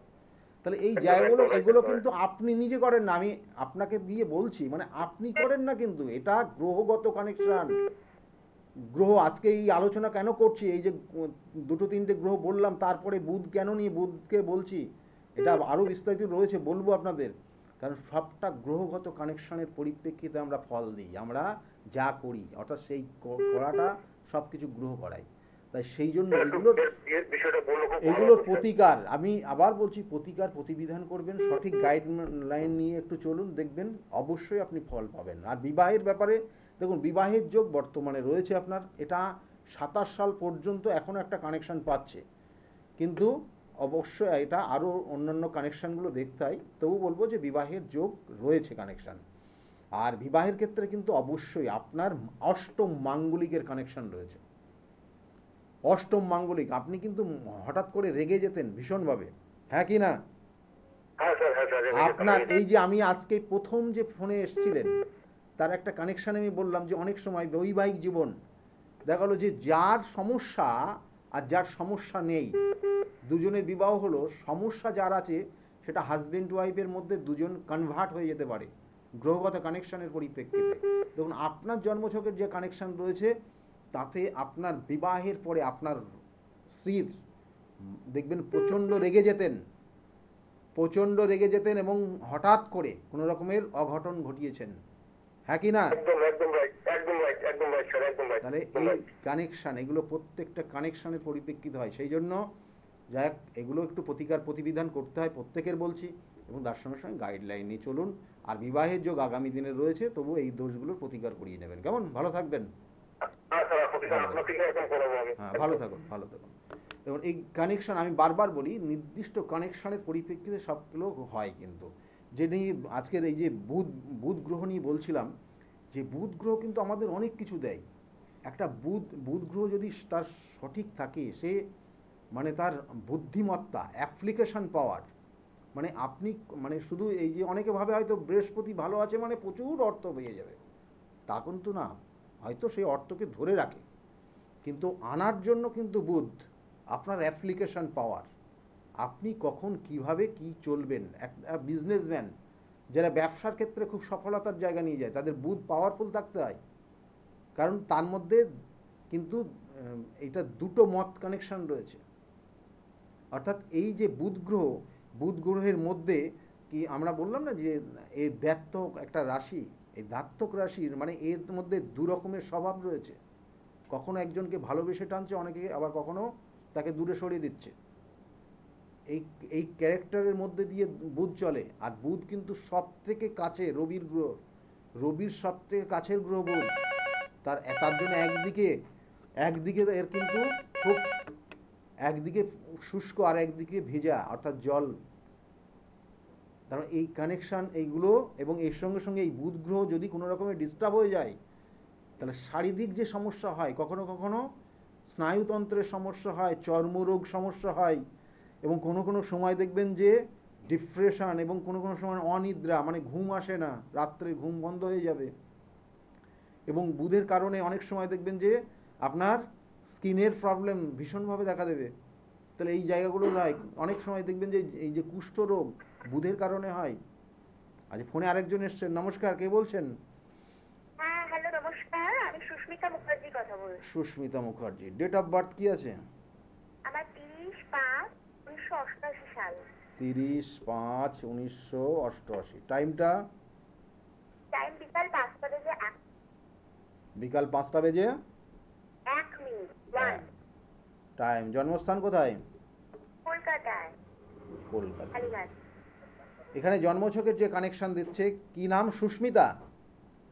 তাহলে এই জায়গাগুলো, এগুলো কিন্তু আপনি নিজে করেন না, আমি আপনাকে দিয়ে বলছি, মানে আপনি করেন না, কিন্তু এটা গ্রহগত কানেকশন। গ্রহ, আজকে এই আলোচনা কেন করছি, এই যে দুটো তিনটে গ্রহ বললাম, তারপরে বুধ কেন নিয়ে বুধকে বলছি, এটা আরও বিস্তারিত রয়েছে, বলবো আপনাদের। কারণ সবটা গ্রহগত কানেকশনের পরিপ্রেক্ষিতে আমরা ফল দিই, আমরা যা করি, অর্থাৎ সেই করাটা সব কিছু গ্রহ করাই। তাই সেই জন্য এগুলোর প্রতিকার, আমি আবার বলছি, প্রতিবিধান করবেন, সঠিক গাইডলাইন নিয়ে একটু চলুন, দেখবেন অবশ্যই আপনি ফল পাবেন। আর বিবাহের ব্যাপারে দেখুন, বিবাহের যোগ বর্তমানে রয়েছে আপনার, এটা 27 সাল পর্যন্ত এখনও একটা কানেকশন পাচ্ছে, কিন্তু অবশ্যই এটা আরও অন্যান্য কানেকশানগুলো দেখতে হয়, তবু বলবো যে বিবাহের যোগ রয়েছে কানেকশান। আর বিবাহের ক্ষেত্রে কিন্তু অবশ্যই আপনার অষ্টম মাঙ্গলিকের কানেকশান রয়েছে। অষ্টম মাঙ্গলিক, আপনি কিন্তু হঠাৎ করে রেগে যেতেন ভীষণভাবে, হ্যাঁ কি না? হ্যাঁ স্যার, হ্যাঁ স্যার, আপনার এই যে আমি আজকে প্রথম যে ফোনে এসেছিলেন তার একটা কানেকশন আমি বললাম যে অনেক সময় বৈবাহিক জীবন দেখা গেলো যে যার সমস্যা আর যার সমস্যা নেই, দুজনের বিবাহ হলো, সমস্যা যার আছে সেটা হাজবেন্ড ওয়াইফের মধ্যে দুজন কনভার্ট হয়ে যেতে পারে গ্রহগত কানেকশনের পরিপ্রেক্ষিতে। দেখুন আপনার জন্মছকের যে কানেকশন রয়েছে তাতে আপনার বিবাহের পরে আপনার স্ত্রীর দেখবেন প্রচণ্ড রেগে যেতেন, প্রচণ্ড রেগে যেতেন এবং হঠাৎ করে কোনো রকমের অঘটন ঘটিয়েছেন, হ্যাঁ কি না? একদম একদম রাইট, একদম রাইট, একদম রাইট স্যার, একদম রাইট। তাহলে এই কানেকশান এগুলো প্রত্যেকটা কানেকশানের পরিপ্রেক্ষিত হয়, সেই জন্য যাই হোক এগুলো একটু প্রতিকার প্রতিবিধান করতে হয় প্রত্যেকের বলছি, এবং তার সঙ্গে সঙ্গে গাইডলাইন নিয়ে চলুন। আর বিবাহের যোগ আগামী দিনে রয়েছে, তবু এই দোষগুলোর প্রতিকার করিয়ে নেবেন, কেমন? ভালো থাকবেন। হ্যাঁ স্যার, আপনার থেকে একদম করবো আমি। হ্যাঁ, ভালো থাকুন, ভালো থাকুন। এবং এই কানেকশন আমি বারবার বলি নির্দিষ্ট কানেকশনের পরিপ্রেক্ষিতে সবগুলো হয়, কিন্তু যে নিয়ে আজকের এই যে বুধ বুধ গ্রহ নিয়ে বলছিলাম, যে বুধ গ্রহ কিন্তু আমাদের অনেক কিছু দেয়। একটা বুধ বুধ গ্রহ যদি তার সঠিক থাকে, সে মানে তার বুদ্ধিমত্তা, অ্যাপ্লিকেশন পাওয়ার, মানে আপনি মানে শুধু এই যে অনেকে ভাবে হয়তো বৃহস্পতি ভালো আছে মানে প্রচুর অর্থ পেয়ে যাবে, তা কিন্তু না। হয়তো সেই অর্থকে ধরে রাখে, কিন্তু আনার জন্য কিন্তু বুধ আপনার অ্যাপ্লিকেশন পাওয়ার, আপনি কখন কিভাবে কি চলবেন। একটা বিজনেসম্যান যারা ব্যবসার ক্ষেত্রে খুব সফলতার জায়গা নিয়ে যায় তাদের বুধ পাওয়ারফুল থাকতে হয়, কারণ তার মধ্যে কিন্তু এটা দুটো মত কানেকশন রয়েছে। অর্থাৎ এই যে বুধ গ্রহের মধ্যে কি আমরা বললাম না যে এই দ্ব্যর্থক একটা রাশি, এই দ্ব্যর্থক রাশির মানে এর মধ্যে দু রকমের স্বভাব রয়েছে, কখনো একজনকে ভালোবেসে টানছে, অনেকে আবার কখনো তাকে দূরে সরিয়ে দিচ্ছে। এই এই ক্যারেক্টারের মধ্যে দিয়ে বুধ চলে। আর বুধ কিন্তু সব থেকে কাছে রবির গ্রহ, রবির সব থেকে কাছের গ্রহ বুধ। তার জন্য একদিকে এর কিন্তু খুব, একদিকে শুষ্ক আর একদিকে ভেজা অর্থাৎ জল। কারণ এই কানেকশন এইগুলো, এবং এর সঙ্গে সঙ্গে এই বুধ গ্রহ যদি কোনো রকমের ডিস্টার্ব হয়ে যায় তাহলে শারীরিক যে সমস্যা হয়, কখনো কখনো স্নায়ুতন্ত্রের সমস্যা হয়, চর্মরোগ সমস্যা হয়, এবং কোনো কোনো সময় দেখবেন যে ডিপ্রেশন, এবং কোনো কোনো সময় অনিদ্রা, মানে ঘুম আসে না, রাত্রে ঘুম বন্ধ হয়ে যাবে। এবং বুধের কারণে অনেক সময় দেখবেন যে আপনার স্কিনের প্রবলেম ভীষণভাবে দেখা দেবে। তাহলে এই জায়গাগুলো নয়, অনেক সময় দেখবেন যে এই যে কুষ্ঠরোগ বুধের কারণে হয়। আজ ফোনে আরেকজন এসছেন, নমস্কার, কে বলছেন? হ্যাঁ, হ্যালো, নমস্কার, আমি সুস্মিতা মুখার্জি কথা বলছি। Susmita Mukherjee, date of birth কি আছে? আমার 30/5/1988 সাল। 30/5/1988। টাইমটা? টাইম বিকাল 5টা বেজে বিকাল 5টা বেজে 1 মিনিট। 1 টাইম। জন্মস্থান কোথায়? কলকাতায়, কলকাতা। কালীঘাট। এখানে জন্মছকের যে কানেকশন দিচ্ছে, কি নাম? সুস্মিতা?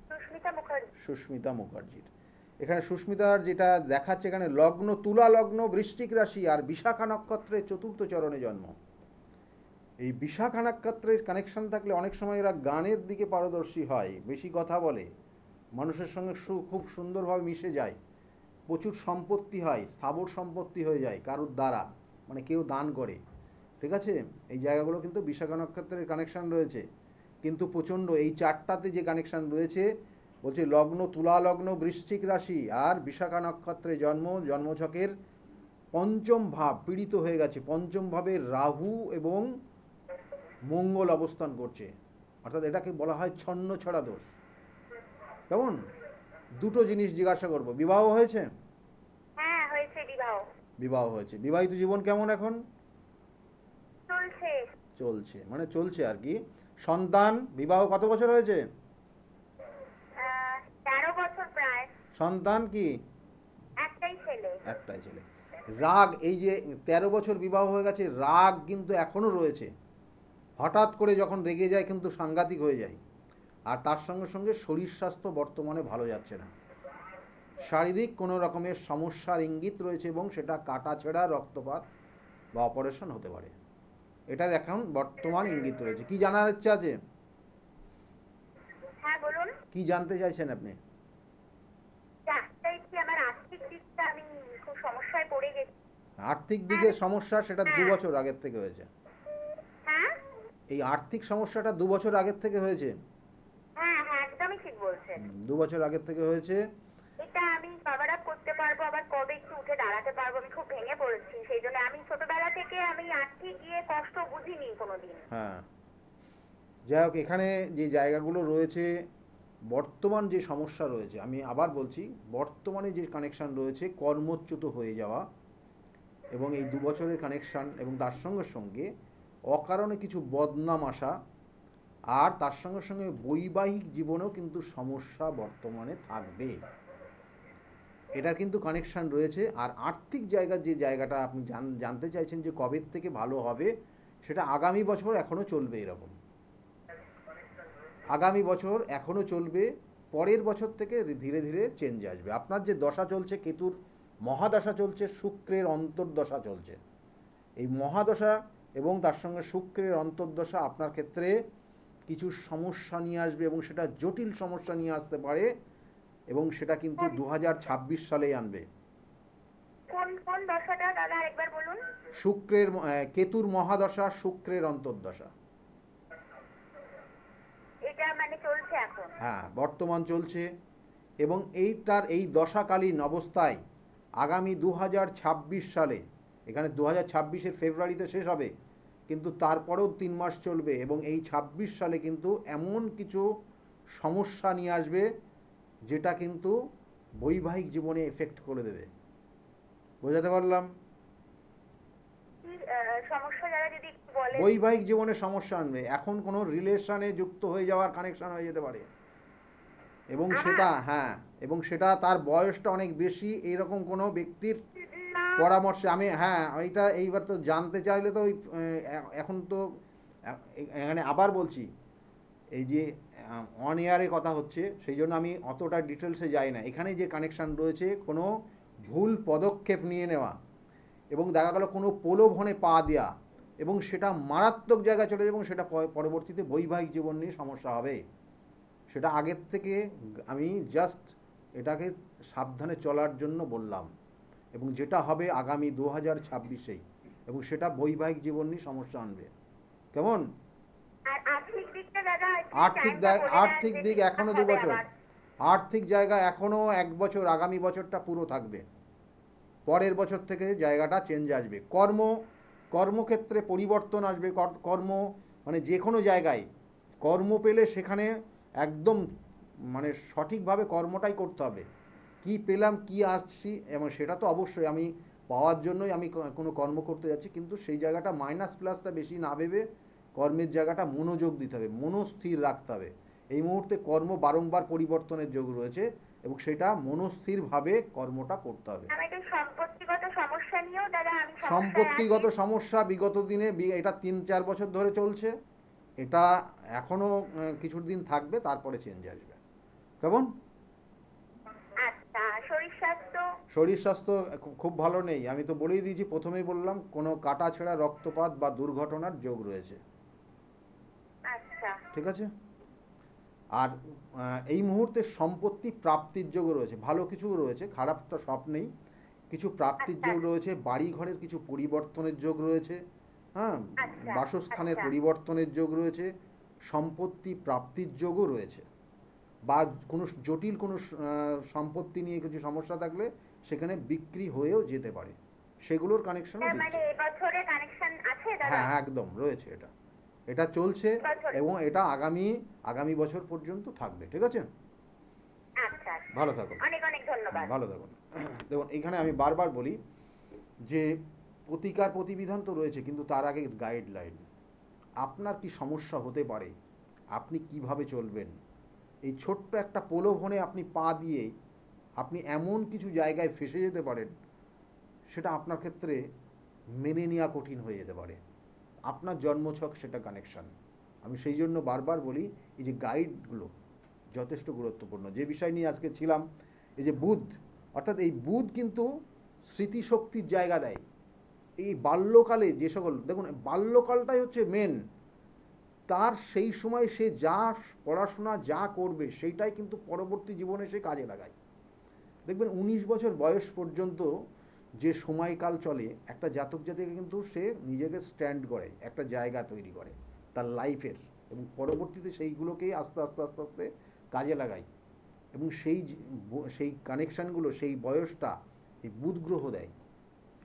সুস্মিতা মুখার্জি। সুস্মিতা মুখার্জির এখানে সুস্মিতার যেটা দেখাচ্ছে, এখানে লগ্ন তুলা লগ্ন, বৃশ্চিক রাশি, আর বিশাখা নক্ষত্রের চতুর্থ চরণে জন্ম। এই বিশাখা নক্ষত্রের কানেকশন থাকলে অনেক সময় এরা গানের দিকে পারদর্শী হয়, বেশি কথা বলে, মানুষের সঙ্গে খুব সুন্দরভাবে মিশে যায়, প্রচুর সম্পত্তি হয়, স্থাবর সম্পত্তি হয়ে যায় কারুর দ্বারা, মানে কেউ দান করে, ঠিক আছে। এই জায়গাগুলো কিন্তু বিশাখা নক্ষত্রের কানেকশন রয়েছে। কিন্তু প্রচণ্ড এই চারটাতে যে কানেকশন রয়েছে, বলছে লগ্ন তুলা লগ্ন, বৃশ্চিক রাশি আর বিশাখা নক্ষত্রে জন্মছকের পঞ্চম ভাব পীড়িত হয়ে গেছে, পঞ্চম ভাবে রাহু এবং মঙ্গল অবস্থান করছে, অর্থাৎ এটাকে বলা হয় ছন্ন ছড়া দোষ। কেমন? দুটো জিনিস জিজ্ঞাসা করব, বিবাহ হয়েছে? হ্যাঁ, হয়েছে বিবাহ। বিবাহ হয়েছে। বিবাহিত জীবন কেমন এখন? চলছে। চলছে মানে চলছে আর কি। সন্তান, বিবাহ কত বছর হয়েছে? 13 বছর প্রায়। সন্তান কি? একটাই ছেলে। একটাই ছেলে। রাগ, এই যে 13 বছর বিবাহ হয়ে গেছে, রাগ কিন্তু এখনো রয়েছে, হঠাৎ করে যখন রেগে যায় কিন্তু সাংঘাতিক হয়ে যায়। আর তার সঙ্গে সঙ্গে শরীর স্বাস্থ্য বর্তমানে ভালো যাচ্ছে না, শারীরিক কোনো রকমের সমস্যার ইঙ্গিত রয়েছে, এবং সেটা কাটা ছেঁড়া, রক্তপাত বা অপারেশন হতে পারে, এটার এখন বর্তমান ইঙ্গিত রয়েছে। কি জানার ইচ্ছা আছে? হ্যাঁ, বলুন। কি জানতে চাইছেন আপনি? চাইছি আমার আর্থিক দিকটা, আমি খুব সমস্যায় পড়ে গেছি। আর্থিক দিকে সমস্যা, সেটা 2 বছর আগের থেকে হয়েছে। হ্যাঁ এই আর্থিক সমস্যাটা 2 বছর আগের থেকে হয়েছে। হ্যাঁ হ্যাঁ, একদমই ঠিক বলছেন। 2 বছর আগের থেকে হয়েছে। এটা আমি কভার আপ করতে পারবো, আবার কবে একটু উঠে দাঁড়াতে পারবো, আমি খুব ভেঙে পড়েছি। সেই জন্য আমি ছোটবেলা থেকে আমি আর্থিক গিয়ে কষ্ট বুঝিনি কোনোদিন। হ্যাঁ, যাই হোক, এখানে যে জায়গাগুলো রয়েছে, বর্তমান যে সমস্যা রয়েছে, আমি আবার বলছি, বর্তমানে যে কানেকশন রয়েছে কর্মচ্যুত হয়ে যাওয়া, এবং এই 2 বছরের কানেকশন, এবং তার সঙ্গে সঙ্গে অকারণে কিছু বদনাম আসা, আর তার সঙ্গে সঙ্গে বৈবাহিক জীবনেও কিন্তু সমস্যা বর্তমানে থাকবে, এটার কিন্তু কানেকশন রয়েছে। আর আর্থিক জায়গার যে জায়গাটা আপনি জানতে চাইছেন যে কবে থেকে ভালো হবে, সেটা আগামী বছর এখনও চলবে এরকম। আগামী বছর এখনও চলবে, পরের বছর থেকে ধীরে ধীরে চেঞ্জ আসবে। আপনার যে দশা চলছে, কেতুর মহাদশা চলছে, শুক্রের অন্তর্দশা চলছে, এই মহাদশা এবং তার সঙ্গে শুক্রের অন্তর্দশা আপনার ক্ষেত্রে কিছু সমস্যা নিয়ে আসবে, এবং সেটা জটিল সমস্যা নিয়ে আসতে পারে, এবং সেটা কিন্তু 2026 সালেই আনবে। কোন কোন দশাটা দাদা একবার বলুন? শুক্রের কেতুর মহাদশা, শুক্রের অন্তর্দশা। এটা মানে চলছে এখন? হ্যাঁ, বর্তমান চলছে, এবং এই দশাকালীন অবস্থায় আগামী 2026 সালে, এখানে 2026-এর ফেব্রুয়ারিতে শেষ হবে, কিন্তু তারপরেও 3 মাস চলবে, এবং এই 26 সালে কিন্তু এমন কিছু সমস্যা নিয়ে আসবে যেটা কিন্তু বৈবাহিক জীবনে এফেক্ট করে দেবে। বোঝাতে পারলাম? কি সমস্যা যারা যদি একটু বলেন। বৈবাহিক জীবনে সমস্যা আনবে, এখন কোনো রিলেশনে যুক্ত হয়ে যাওয়ার কানেকশন হয়ে যেতে পারে, এবং সেটা, হ্যাঁ, এবং সেটা তার বয়সটা অনেক বেশি, এইরকম কোনো ব্যক্তির না, পরামর্শে আমি, হ্যাঁ, এইটা এইবার তো জানতে চাইলে তো ওই এখন তো এখানে আবার বলছি, এই যে অন এয়ারে কথা হচ্ছে, সেই জন্য আমি অতটা ডিটেলসে যাই না। এখানে যে কানেকশান রয়েছে, কোনো ভুল পদক্ষেপ নিয়ে নেওয়া, এবং দেখা গেল কোনো প্রলোভনে পা দেওয়া, এবং সেটা মারাত্মক জায়গায় চলে যাবে, এবং সেটা পরবর্তীতে বৈবাহিক জীবন নিয়ে সমস্যা হবে, সেটা আগের থেকে আমি জাস্ট এটাকে সাবধানে চলার জন্য বললাম, এবং যেটা হবে আগামী 2026-এই, এবং সেটা বৈবাহিক জীবন নিয়ে সমস্যা আনবে। কেমন? আর আর্থিক দিকটা দাদা একটু আর্থিক টাইমটা বলে দেন আর্থিক যে দিক ঠিকঠাক এখনো হবে 2 বছর, আবার। আর্থিক জায়গা এখনো 1 বছর, আগামী বছরটা পুরো থাকবে, পরের বছর থেকে জায়গাটা চেঞ্জ আসবে। কর্মক্ষেত্রে পরিবর্তন আসবে, কর্ম মানে যে কোনো জায়গায় কর্ম পেলে সেখানে একদম মানে সঠিকভাবে কর্মটাই করতে হবে। কি পেলাম, কি আসছি, এবং সেটা তো অবশ্যই আমি পাওয়ার জন্যই আমি কোনো কর্ম করতে যাচ্ছি, কিন্তু সেই জায়গাটা মাইনাস প্লাসটা বেশি না ভেবে কর্মের জায়গাটা মনোযোগ দিতে হবে, মনস্থির রাখতে হবে। এই মুহূর্তে কর্ম বারংবার পরিবর্তনের যোগ রয়েছে, এবং সেটা মনস্থিরভাবে কর্মটা করতে হবে। আমি একটু সম্পত্তিগত সমস্যা নিয়েও দাদা আমি সমস্যায় আছি। সম্পত্তিগত সমস্যা বিগত দিনে, এটা 3-4 বছর ধরে চলছে, এটা এখনো কিছুদিন থাকবে, তারপরে চেঞ্জ আসবে। কেমন? আচ্ছা, শরীর স্বাস্থ্য? শরীর স্বাস্থ্য খুব ভালো নেই, আমি তো বলেই দিয়েছি, প্রথমেই বললাম কোনো কাটা ছেঁড়া, রক্তপাত বা দুর্ঘটনার যোগ রয়েছে। আচ্ছা ঠিক আছে? আর এই মুহূর্তে সম্পত্তি প্রাপ্তির যোগ রয়েছে, ভালো কিছু রয়েছে, খারাপটা সব নেই, কিছু প্রাপ্তির আচ্ছা যোগ রয়েছে, বাড়ি ঘরের কিছু পরিবর্তনের যোগ রয়েছে, হ্যাঁ, আচ্ছা বাসস্থানের আচ্ছা পরিবর্তনের যোগ রয়েছে, সম্পত্তি প্রাপ্তির যোগও রয়েছে, বা কোনো জটিল কোনো সম্পত্তি নিয়ে কিছু সমস্যা থাকলে সেখানে বিক্রি হয়েও যেতে পারে, সেগুলোর কানেকশনও মানে দিচ্ছে। এবছরে কানেকশন আছে দাদা? হ্যাঁ, একদম রয়েছে, এটা চলছে, এবছরে? এবং এটা আগামী বছর পর্যন্ত থাকবে। ঠিক আছে? আচ্ছা আচ্ছা, ভালো থাকুন। অনেক অনেক ধন্যবাদ। ভালো থাকুন। দেখুন, এখানে আমি বারবার বলি যে প্রতিকার প্রতিবিধান তো রয়েছে, কিন্তু তার আগে গাইডলাইন। আপনার কি সমস্যা হতে পারে, আপনি কিভাবে চলবেন, এই ছোট্ট একটা প্রলোভনে আপনি পা দিয়ে আপনি এমন কিছু জায়গায় ফেসে যেতে পারেন, সেটা আপনার ক্ষেত্রে মেনে নেওয়া কঠিন হয়ে যেতে পারে। আপনার জন্মছক সেটা কানেকশন। আমি সেই জন্য বারবার বলি, এই যে গাইডগুলো যথেষ্ট গুরুত্বপূর্ণ। যে বিষয় নিয়ে আজকে ছিলাম, এই যে বুধ, অর্থাৎ এই বুধ কিন্তু স্মৃতিশক্তির জায়গা দেয়। এই বাল্যকালে যে সকল, দেখুন বাল্যকালটাই হচ্ছে মেন, তার সেই সময় সে যা পড়াশোনা যা করবে সেইটাই কিন্তু পরবর্তী জীবনে সে কাজে লাগায়। দেখবেন 19 বছর বয়স পর্যন্ত যে সময়কাল চলে একটা জাতক জাতিকে কিন্তু সে নিজেকে স্ট্যান্ড করে, একটা জায়গা তৈরি করে তার লাইফের, এবং পরবর্তীতে সেইগুলোকেই আস্তে আস্তে আস্তে আস্তে কাজে লাগায়। এবং সেই কানেকশানগুলো, সেই বয়সটা এই বুধ গ্রহ দেয়।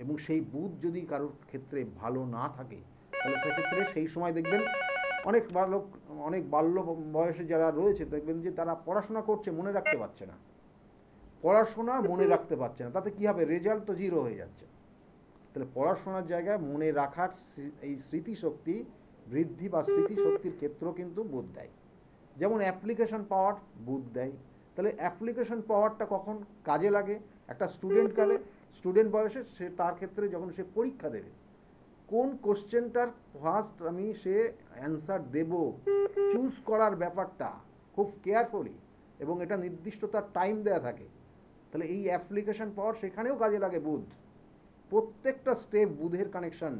এবং সেই বুধ যদি কারোর ক্ষেত্রে ভালো না থাকে, তাহলে সেক্ষেত্রে সেই সময় দেখবেন অনেক বাল্য বয়সে যারা রয়েছে দেখবেন যে তারা পড়াশোনা করছে, মনে রাখতে পারছে না, পড়াশোনা মনে রাখতে পারছে না, তাতে কী হবে, রেজাল্ট তো জিরো হয়ে যাচ্ছে। তাহলে পড়াশোনার জায়গায় মনে রাখার এই স্মৃতিশক্তি বৃদ্ধি বা স্মৃতিশক্তির ক্ষেত্র কিন্তু বুধ দেয়। যেমন অ্যাপ্লিকেশন পাওয়ার বুধ দেয়। তাহলে অ্যাপ্লিকেশন পাওয়ারটা কখন কাজে লাগে, একটা স্টুডেন্ট বয়সে সে তার ক্ষেত্রে যখন সে পরীক্ষা দেবে, কোন কোশ্চেনটার ফার্স্ট আমি সে অ্যান্সার দেব, চুজ করার ব্যাপারটা খুব কেয়ারফুলি, এবং এটা নির্দিষ্ট তার টাইম দেওয়া থাকে। তাহলে এই অ্যাপ্লিকেশন পাওয়ার সেখানেও কাজে লাগে বুধ। প্রত্যেকটা স্টেপ বুধের কানেকশন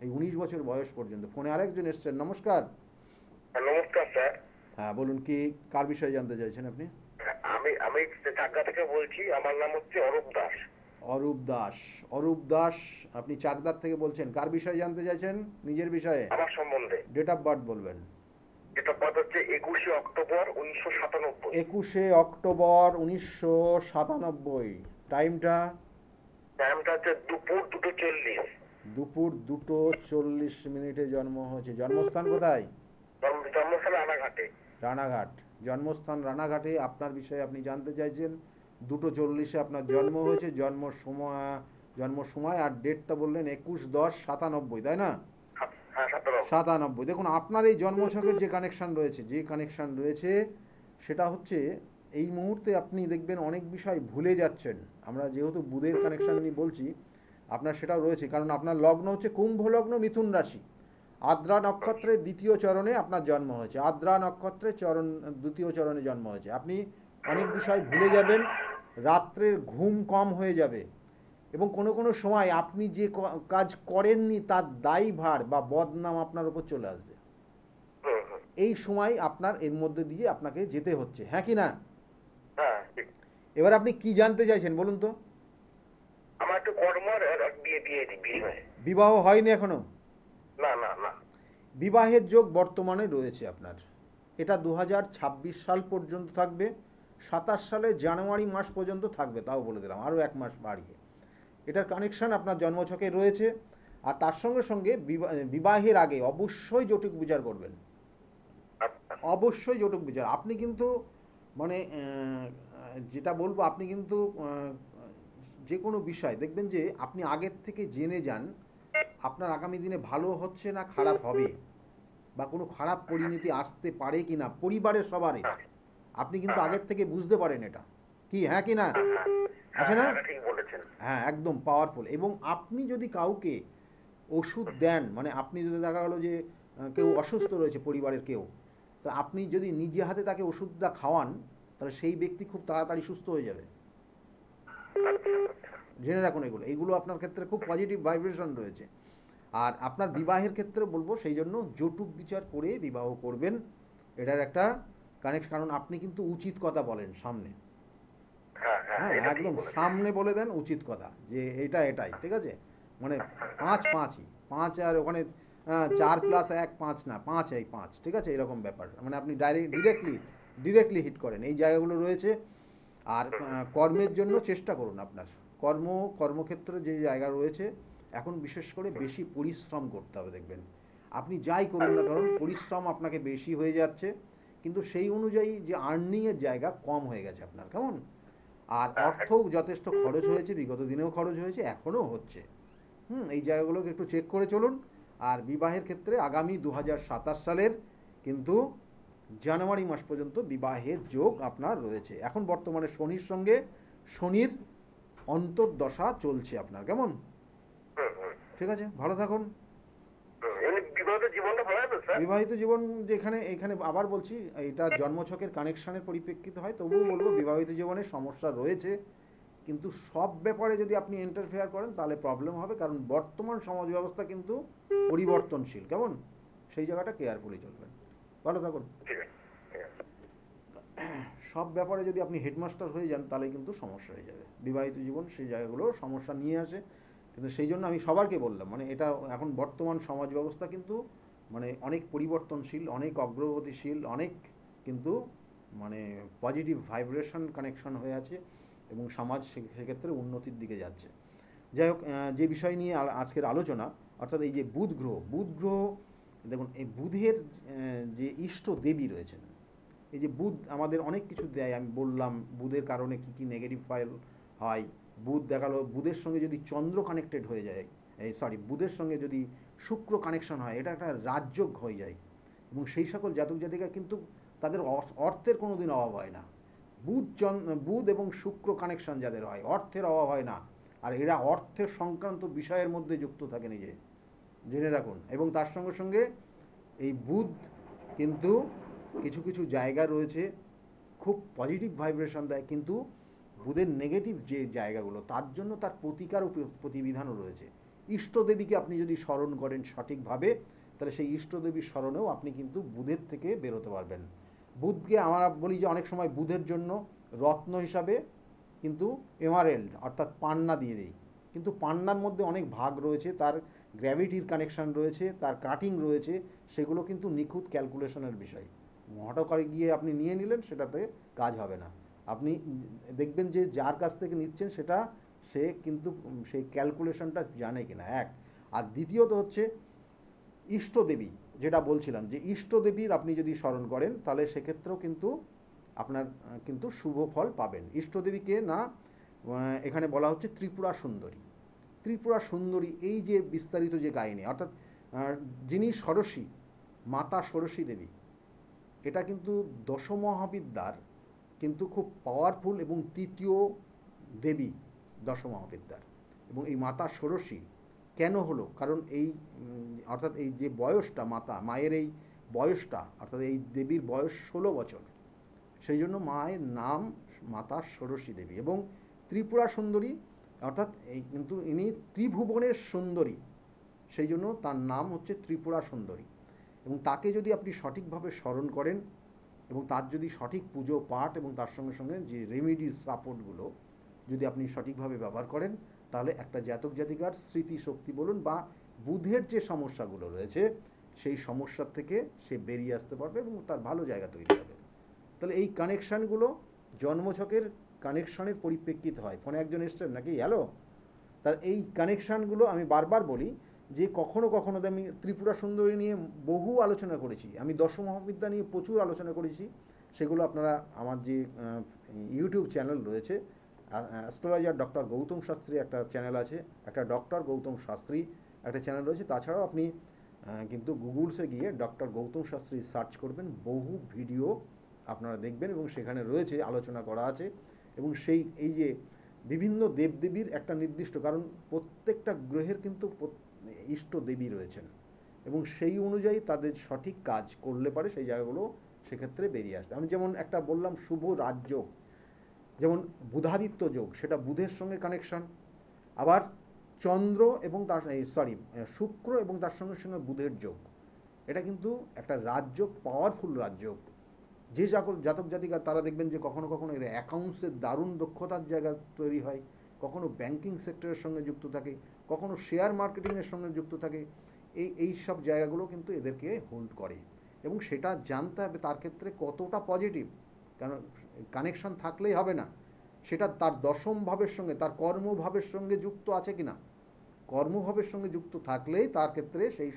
এই 19 বছর বয়স পর্যন্ত। ফোনে আরেকজন এসছেন, নমস্কার। নমস্কার স্যার। হ্যাঁ বলুন, কি কার বিষয়ে জানতে চাইছেন আপনি? আমি আমি চাকদা থেকে বলছি, আমার নাম হচ্ছে অরূপ দাস। অরূপ দাস, আপনি চাকদার থেকে বলছেন, কার বিষয়ে জানতে চাইছেন? নিজের বিষয়ে? আমার সম্বন্ধে। ডেট অফ বার্থ বলবেন। ডেট অফ বার্থ হচ্ছে 21শে অক্টোবর 1997। 21শে অক্টোবর 1997। টাইমটা? টাইমটা হচ্ছে দুপুর 2:40। দুপুর 2:40 জন্ম হয়েছে। জন্মস্থান কোথায়? জন্মস্থল রানাঘাটে। রানাঘাট। জন্মস্থান রানাঘাটে। আপনার বিষয়ে আপনি জানতে চাইছেন, 2:40 আপনার জন্ম হয়েছে। জন্ম সময় আর ডেটটা বললেন 21/10/97, তাই না? হ্যাঁ, 97। দেখুন, আপনার এই জন্মছকের যে কানেকশান রয়েছে সেটা হচ্ছে, এই মুহূর্তে আপনি দেখবেন অনেক বিষয় ভুলে যাচ্ছেন। আমরা যেহেতু বুধের কানেকশান নিয়ে বলছি, আপনার সেটাও রয়েছে, কারণ আপনার লগ্ন হচ্ছে কুম্ভ লগ্ন, মিথুন রাশি। আদ্রা নক্ষত্রের দ্বিতীয় চরণে আপনার জন্ম হয়েছে। আদ্রা নক্ষত্রের দ্বিতীয় চরণে জন্ম হয়েছে। আপনি অনেক বিষয় ভুলে যাবেন, রাত্রের ঘুম কম হয়ে যাবে, এবং কোনো সময় আপনি যে কাজ করেননি তার দায়ভার বা বদনাম আপনার উপর চলে আসবে। এই সময় আপনার এর মধ্যে দিয়ে আপনাকে যেতে হচ্ছে, হ্যাঁ কি না? এবার আপনি কি জানতে চাইছেন বলুন তো? আমার একটু কর্ম আর বিয়ে। বিবাহ হয়নি এখনো? না না না। বিবাহের যোগ বর্তমানে রয়েছে আপনার। এটা 2026 সাল পর্যন্ত থাকবে, 27 সালের জানুয়ারি মাস পর্যন্ত থাকবে, তাও বলে দিলাম, আরও 1 মাস বাড়িয়ে। এটার কানেকশান আপনার জন্মছকে রয়েছে। আর তার সঙ্গে সঙ্গে বিবাহের আগে অবশ্যই জটক বিচার করবেন, অবশ্যই জটক বিচার। আপনি কিন্তু মানে যেটা বলবো, আপনি কিন্তু যে কোনো বিষয় দেখবেন যে আপনি আগের থেকে জেনে যান আপনার আগামী দিনে ভালো হচ্ছে না খারাপ হবে, বা কোনো খারাপ পরিণতি আসতে পারে কি না পরিবারের সবারই, আপনি কিন্তু আগের থেকে বুঝতে পারেন এটা কি, হ্যাঁ কি না? আছে না? হ্যাঁ, একদম পাওয়ারফুল। এবং আপনি যদি কাউকে ওষুধ দেন, মানে আপনি যদি দেখা গেলো যে কেউ অসুস্থ রয়েছে পরিবারের কেউ, তো আপনি যদি নিজে হাতে তাকে ওষুধটা খাওয়ান, তাহলে সেই ব্যক্তি খুব তাড়াতাড়ি সুস্থ হয়ে যাবে। জেনে রাখুন, এইগুলো আপনার ক্ষেত্রে খুব পজিটিভ ভাইব্রেশন রয়েছে। আর আপনার বিবাহের ক্ষেত্রে বলবো সেই জন্য যৌতুক বিচার করে বিবাহ করবেন, এটার একটা কানেক্ট। কারণ আপনি কিন্তু উচিত কথা বলেন সামনে, হ্যাঁ একদম সামনে বলে দেন উচিত কথা, যে এটাই ঠিক আছে, মানে 5 5 আর ওখানে 4+1 5 না, 5 ঠিক আছে, এরকম ব্যাপার। মানে আপনি ডিরেক্টলি হিট করেন, এই জায়গাগুলো রয়েছে। আর কর্মের জন্য চেষ্টা করুন, আপনার কর্মক্ষেত্রে যে জায়গা রয়েছে এখন বিশেষ করে বেশি পরিশ্রম করতে হবে। দেখবেন আপনি যাই করুন না কারণ পরিশ্রম আপনাকে বেশি হয়ে যাচ্ছে, কিন্তু সেই অনুযায়ী যে আর্নিংয়ের জায়গা কম হয়ে গেছে আপনার, কেমন? আর অর্থও যথেষ্ট খরচ হয়েছে, বিগত দিনেও খরচ হয়েছে, এখনও হচ্ছে। এই জায়গাগুলোকে একটু চেক করে চলুন। আর বিবাহের ক্ষেত্রে আগামী 2027 সালের কিন্তু জানুয়ারি মাস পর্যন্ত বিবাহের যোগ আপনার রয়েছে। এখন বর্তমানে শনির অন্তর্দশা চলছে আপনার, কেমন? ঠিক আছে, ভালো থাকুন। বিবাহিত জীবন যেখানে, এখানে আবার বলছি, এটা জন্মছকের কানেকশনের পরিপ্রেক্ষিতে হয়, তবুও বলবো বিবাহিত জীবনে সমস্যা রয়েছে, কিন্তু সব ব্যাপারে যদি আপনি ইন্টারফেয়ার করেন তাহলে প্রবলেম হবে, কারণ বর্তমান সমাজ ব্যবস্থা কিন্তু পরিবর্তনশীল, কেমন? সেই জায়গাটা কেয়ারফুলি চলবেন। ভালো থাকুন। সব ব্যাপারে যদি আপনি হেডমাস্টার হয়ে যান তাহলে কিন্তু সমস্যা হয়ে যাবে। বিবাহিত জীবন সেই জায়গাগুলো সমস্যা নিয়ে আসে। কিন্তু সেই জন্য আমি সবারকে বললাম, মানে এটা এখন বর্তমান সমাজ ব্যবস্থা কিন্তু মানে অনেক পরিবর্তনশীল, অনেক অগ্রগতিশীল, অনেক কিন্তু মানে পজিটিভ ভাইব্রেশন কানেকশন হয়ে আছে এবং সমাজ সেক্ষেত্রে উন্নতির দিকে যাচ্ছে। যাই হোক, যে বিষয় নিয়ে আজকের আলোচনা, অর্থাৎ এই যে বুধ গ্রহ, দেখুন এই বুধের যে ইষ্ট দেবী রয়েছেন, এই যে বুধ আমাদের অনেক কিছু দেয়, আমি বললাম বুধের কারণে কি কি নেগেটিভ ফাইল হয়। বুধ দেখালো, বুধের সঙ্গে যদি চন্দ্র কানেক্টেড হয়ে যায়, এই সরি বুধের সঙ্গে যদি শুক্র কানেকশন হয়, এটা একটা রাজযোগ হয়ে যায় এবং সেই সকল জাতক জাতিকা কিন্তু তাদের অর্থের কোনো দিন অভাব হয় না। বুধ এবং শুক্র কানেকশন যাদের হয়, অর্থের অভাব হয় না। আর এরা অর্থের সংক্রান্ত বিষয়ের মধ্যে যুক্ত থাকে নিজে, জেনে রাখুন। এবং তার সঙ্গে সঙ্গে এই বুধ কিন্তু কিছু কিছু জায়গা রয়েছে খুব পজিটিভ ভাইব্রেশন দেয়, কিন্তু বুধের নেগেটিভ যে জায়গাগুলো তার জন্য তার প্রতিকার ও প্রতিবিধানও রয়েছে। ইষ্টদেবীকে আপনি যদি স্মরণ করেন সঠিকভাবে, তাহলে সেই ইষ্টদেবীর স্মরণেও আপনি কিন্তু বুধের থেকে বেরোতে পারবেন। বুধকে আমরা বলি যে অনেক সময় বুধের জন্য রত্ন হিসাবে কিন্তু এমারেল্ড অর্থাৎ পান্না দিয়ে দিই, কিন্তু পান্নার মধ্যে অনেক ভাগ রয়েছে, তার গ্র্যাভিটির কানেকশান রয়েছে, তার কাটিং রয়েছে, সেগুলো কিন্তু নিখুঁত ক্যালকুলেশনের বিষয়। হঠাৎ করে গিয়ে আপনি নিয়ে নিলেন, সেটাতে কাজ হবে না। আপনি দেখবেন যে যার কাছ থেকে নিচ্ছেন সে কিন্তু সেই ক্যালকুলেশনটা জানে কিনা, এক। আর দ্বিতীয়ত হচ্ছে ইষ্টদেবী, যেটা বলছিলাম যে ইষ্টদেবীর আপনি যদি স্মরণ করেন তাহলে সেক্ষেত্রেও কিন্তু আপনার কিন্তু শুভ ফল পাবেন। ইষ্টদেবীকে না এখানে বলা হচ্ছে ত্রিপুরা সুন্দরী। ত্রিপুরা সুন্দরী এই যে বিস্তারিত যে কাহিনী, অর্থাৎ যিনি ষোড়শী, মাতা ষোড়শী দেবী, এটা কিন্তু দশমহাবিদ্যার কিন্তু খুব পাওয়ারফুল এবং তৃতীয় দেবী দশমহাবিদ্যার। এবং এই মাতা ষোড়শী কেন হলো, কারণ এই অর্থাৎ এই যে বয়সটা মায়ের এই বয়সটা, অর্থাৎ এই দেবীর বয়স 16 বছর, সেই জন্য মায়ের নাম মাতা ষোড়শী দেবী। এবং ত্রিপুরা সুন্দরী অর্থাৎ এই কিন্তু ইনি ত্রিভুবনের সুন্দরী, সেই জন্য তার নাম হচ্ছে ত্রিপুরা সুন্দরী। এবং তাকে যদি আপনি সঠিকভাবে স্মরণ করেন এবং তার যদি সঠিক পুজো পাঠ এবং তার সঙ্গে সঙ্গে যে রেমিডিস সাপোর্টগুলো যদি আপনি সঠিকভাবে ব্যবহার করেন, তাহলে একটা জাতক জাতিকার স্মৃতিশক্তি বলুন বা বুধের যে সমস্যাগুলো রয়েছে সেই সমস্যার থেকে সে বেরিয়ে আসতে পারবে এবং তার ভালো জায়গা তৈরি হবে। তাহলে এই কানেকশানগুলো জন্মছকের কানেকশনের পরিপ্রেক্ষিত হয়। ফোনে একজন এসছেন নাকি? হ্যালো। তার এই কানেকশানগুলো আমি বারবার বলি যে কখনো কখনো আমি ত্রিপুরা সুন্দরী নিয়ে বহু আলোচনা করেছি, আমি দশমহাবিদ্যা নিয়ে প্রচুর আলোচনা করেছি। সেগুলো আপনারা আমার যে ইউটিউব চ্যানেল রয়েছে, অ্যাস্ট্রোলজার ডক্টর গৌতম শাস্ত্রী একটা চ্যানেল আছে, একটা ডক্টর গৌতম শাস্ত্রী একটা চ্যানেল রয়েছে, তাছাড়াও আপনি কিন্তু গুগলসে গিয়ে ডক্টর গৌতম শাস্ত্রী সার্চ করবেন, বহু ভিডিও আপনারা দেখবেন এবং সেখানে রয়েছে, আলোচনা করা আছে। এবং সেই এই যে বিভিন্ন দেবদেবীর একটা নির্দিষ্ট, কারণ প্রত্যেকটা গ্রহের কিন্তু ইষ্ট দেবী রয়েছেন এবং সেই অনুযায়ী তাদের সঠিক কাজ করলে পারে সেই জায়গাগুলো সেক্ষেত্রে বেরিয়ে আসবে। আমি যেমন একটা বললাম শুভ রাজ্য, যেমন বুধাদিত্য যোগ, সেটা বুধের সঙ্গে কানেকশন। আবার চন্দ্র এবং তার শুক্র এবং তার সঙ্গে সঙ্গে বুধের যোগ, এটা কিন্তু একটা রাজযোগ, পাওয়ারফুল রাজযোগ। যে জাতক জাতিকা তারা দেখবেন যে কখনো কখনো এর অ্যাকাউন্টসের দারুণ দক্ষতার জায়গা তৈরি হয়, কখনো ব্যাংকিং সেক্টরের সঙ্গে যুক্ত থাকে, কখনো শেয়ার মার্কেটিংয়ের সঙ্গে যুক্ত থাকে। এই সব জায়গাগুলো কিন্তু এদেরকে হোল্ড করে এবং সেটা জানতে হবে তার ক্ষেত্রে কতটা পজিটিভ। কারণ কানেকশন থাকলেই হবে না, সেটা তার দশম ভাবের সঙ্গে, তার কর্মভাবের সঙ্গে যুক্ত আছে কিনা। কর্মভাবের সঙ্গে যুক্ত থাকলেই তার ক্ষেত্রে সেই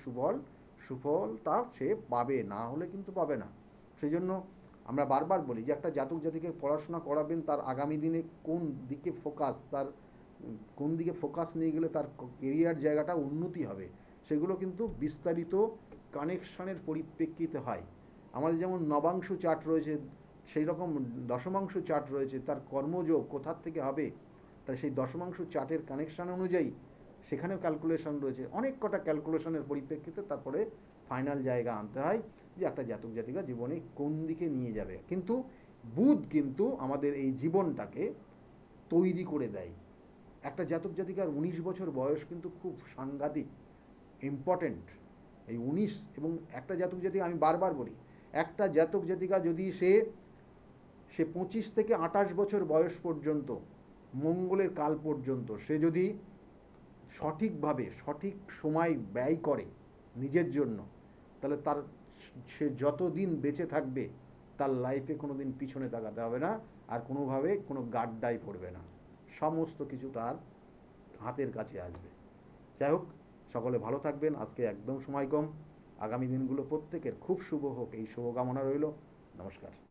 সুফলটা সে পাবে, না হলে কিন্তু পাবে না। সেই জন্য আমরা বারবার বলি যে একটা জাতক জাতিকে পড়াশোনা করাবেন, তার আগামী দিনে কোন দিকে ফোকাস, তার কোন দিকে ফোকাস নিয়ে গেলে তার কেরিয়ার জায়গাটা উন্নতি হবে, সেগুলো কিন্তু বিস্তারিত কানেকশনের পরিপ্রেক্ষিতে হয়। আমাদের যেমন নবাংশ চার্ট রয়েছে, সেই রকম দশমাংশ চার্ট রয়েছে, তার কর্মযোগ কোথার থেকে হবে, তাই সেই দশমাংশ চার্টের কানেকশন অনুযায়ী সেখানেও ক্যালকুলেশন রয়েছে। অনেক কটা ক্যালকুলেশনের পরিপ্রেক্ষিতে তারপরে ফাইনাল জায়গা আনতে হয় যে একটা জাতক জাতিকা জীবনে কোন দিকে নিয়ে যাবে। কিন্তু বুধ কিন্তু আমাদের এই জীবনটাকে তৈরি করে দেয়। একটা জাতক জাতিকার 19 বছর বয়স কিন্তু খুব সাংঘাতিক ইম্পর্টেন্ট। এই 19 এবং একটা জাতক জাতিকা, আমি বারবার বলি, একটা জাতক জাতিকা যদি সে সে 25 থেকে 28 বছর বয়স পর্যন্ত, মঙ্গলের কাল পর্যন্ত সে যদি সঠিকভাবে সঠিক সময় ব্যয় করে নিজের জন্য, তাহলে তার সে যতদিন বেঁচে থাকবে তার লাইফে কোনো দিন পিছনে তাকাতে হবে না, আর কোনোভাবে কোনো গাড্ডায় পড়বে না, সমস্ত কিছু তার হাতের কাছে আসবে। যাই হোক, সকলে ভালো থাকবেন। আজকে একদম সময় কম, আগামী দিনগুলো প্রত্যেকের খুব শুভ হোক এই শুভকামনা রইল। নমস্কার।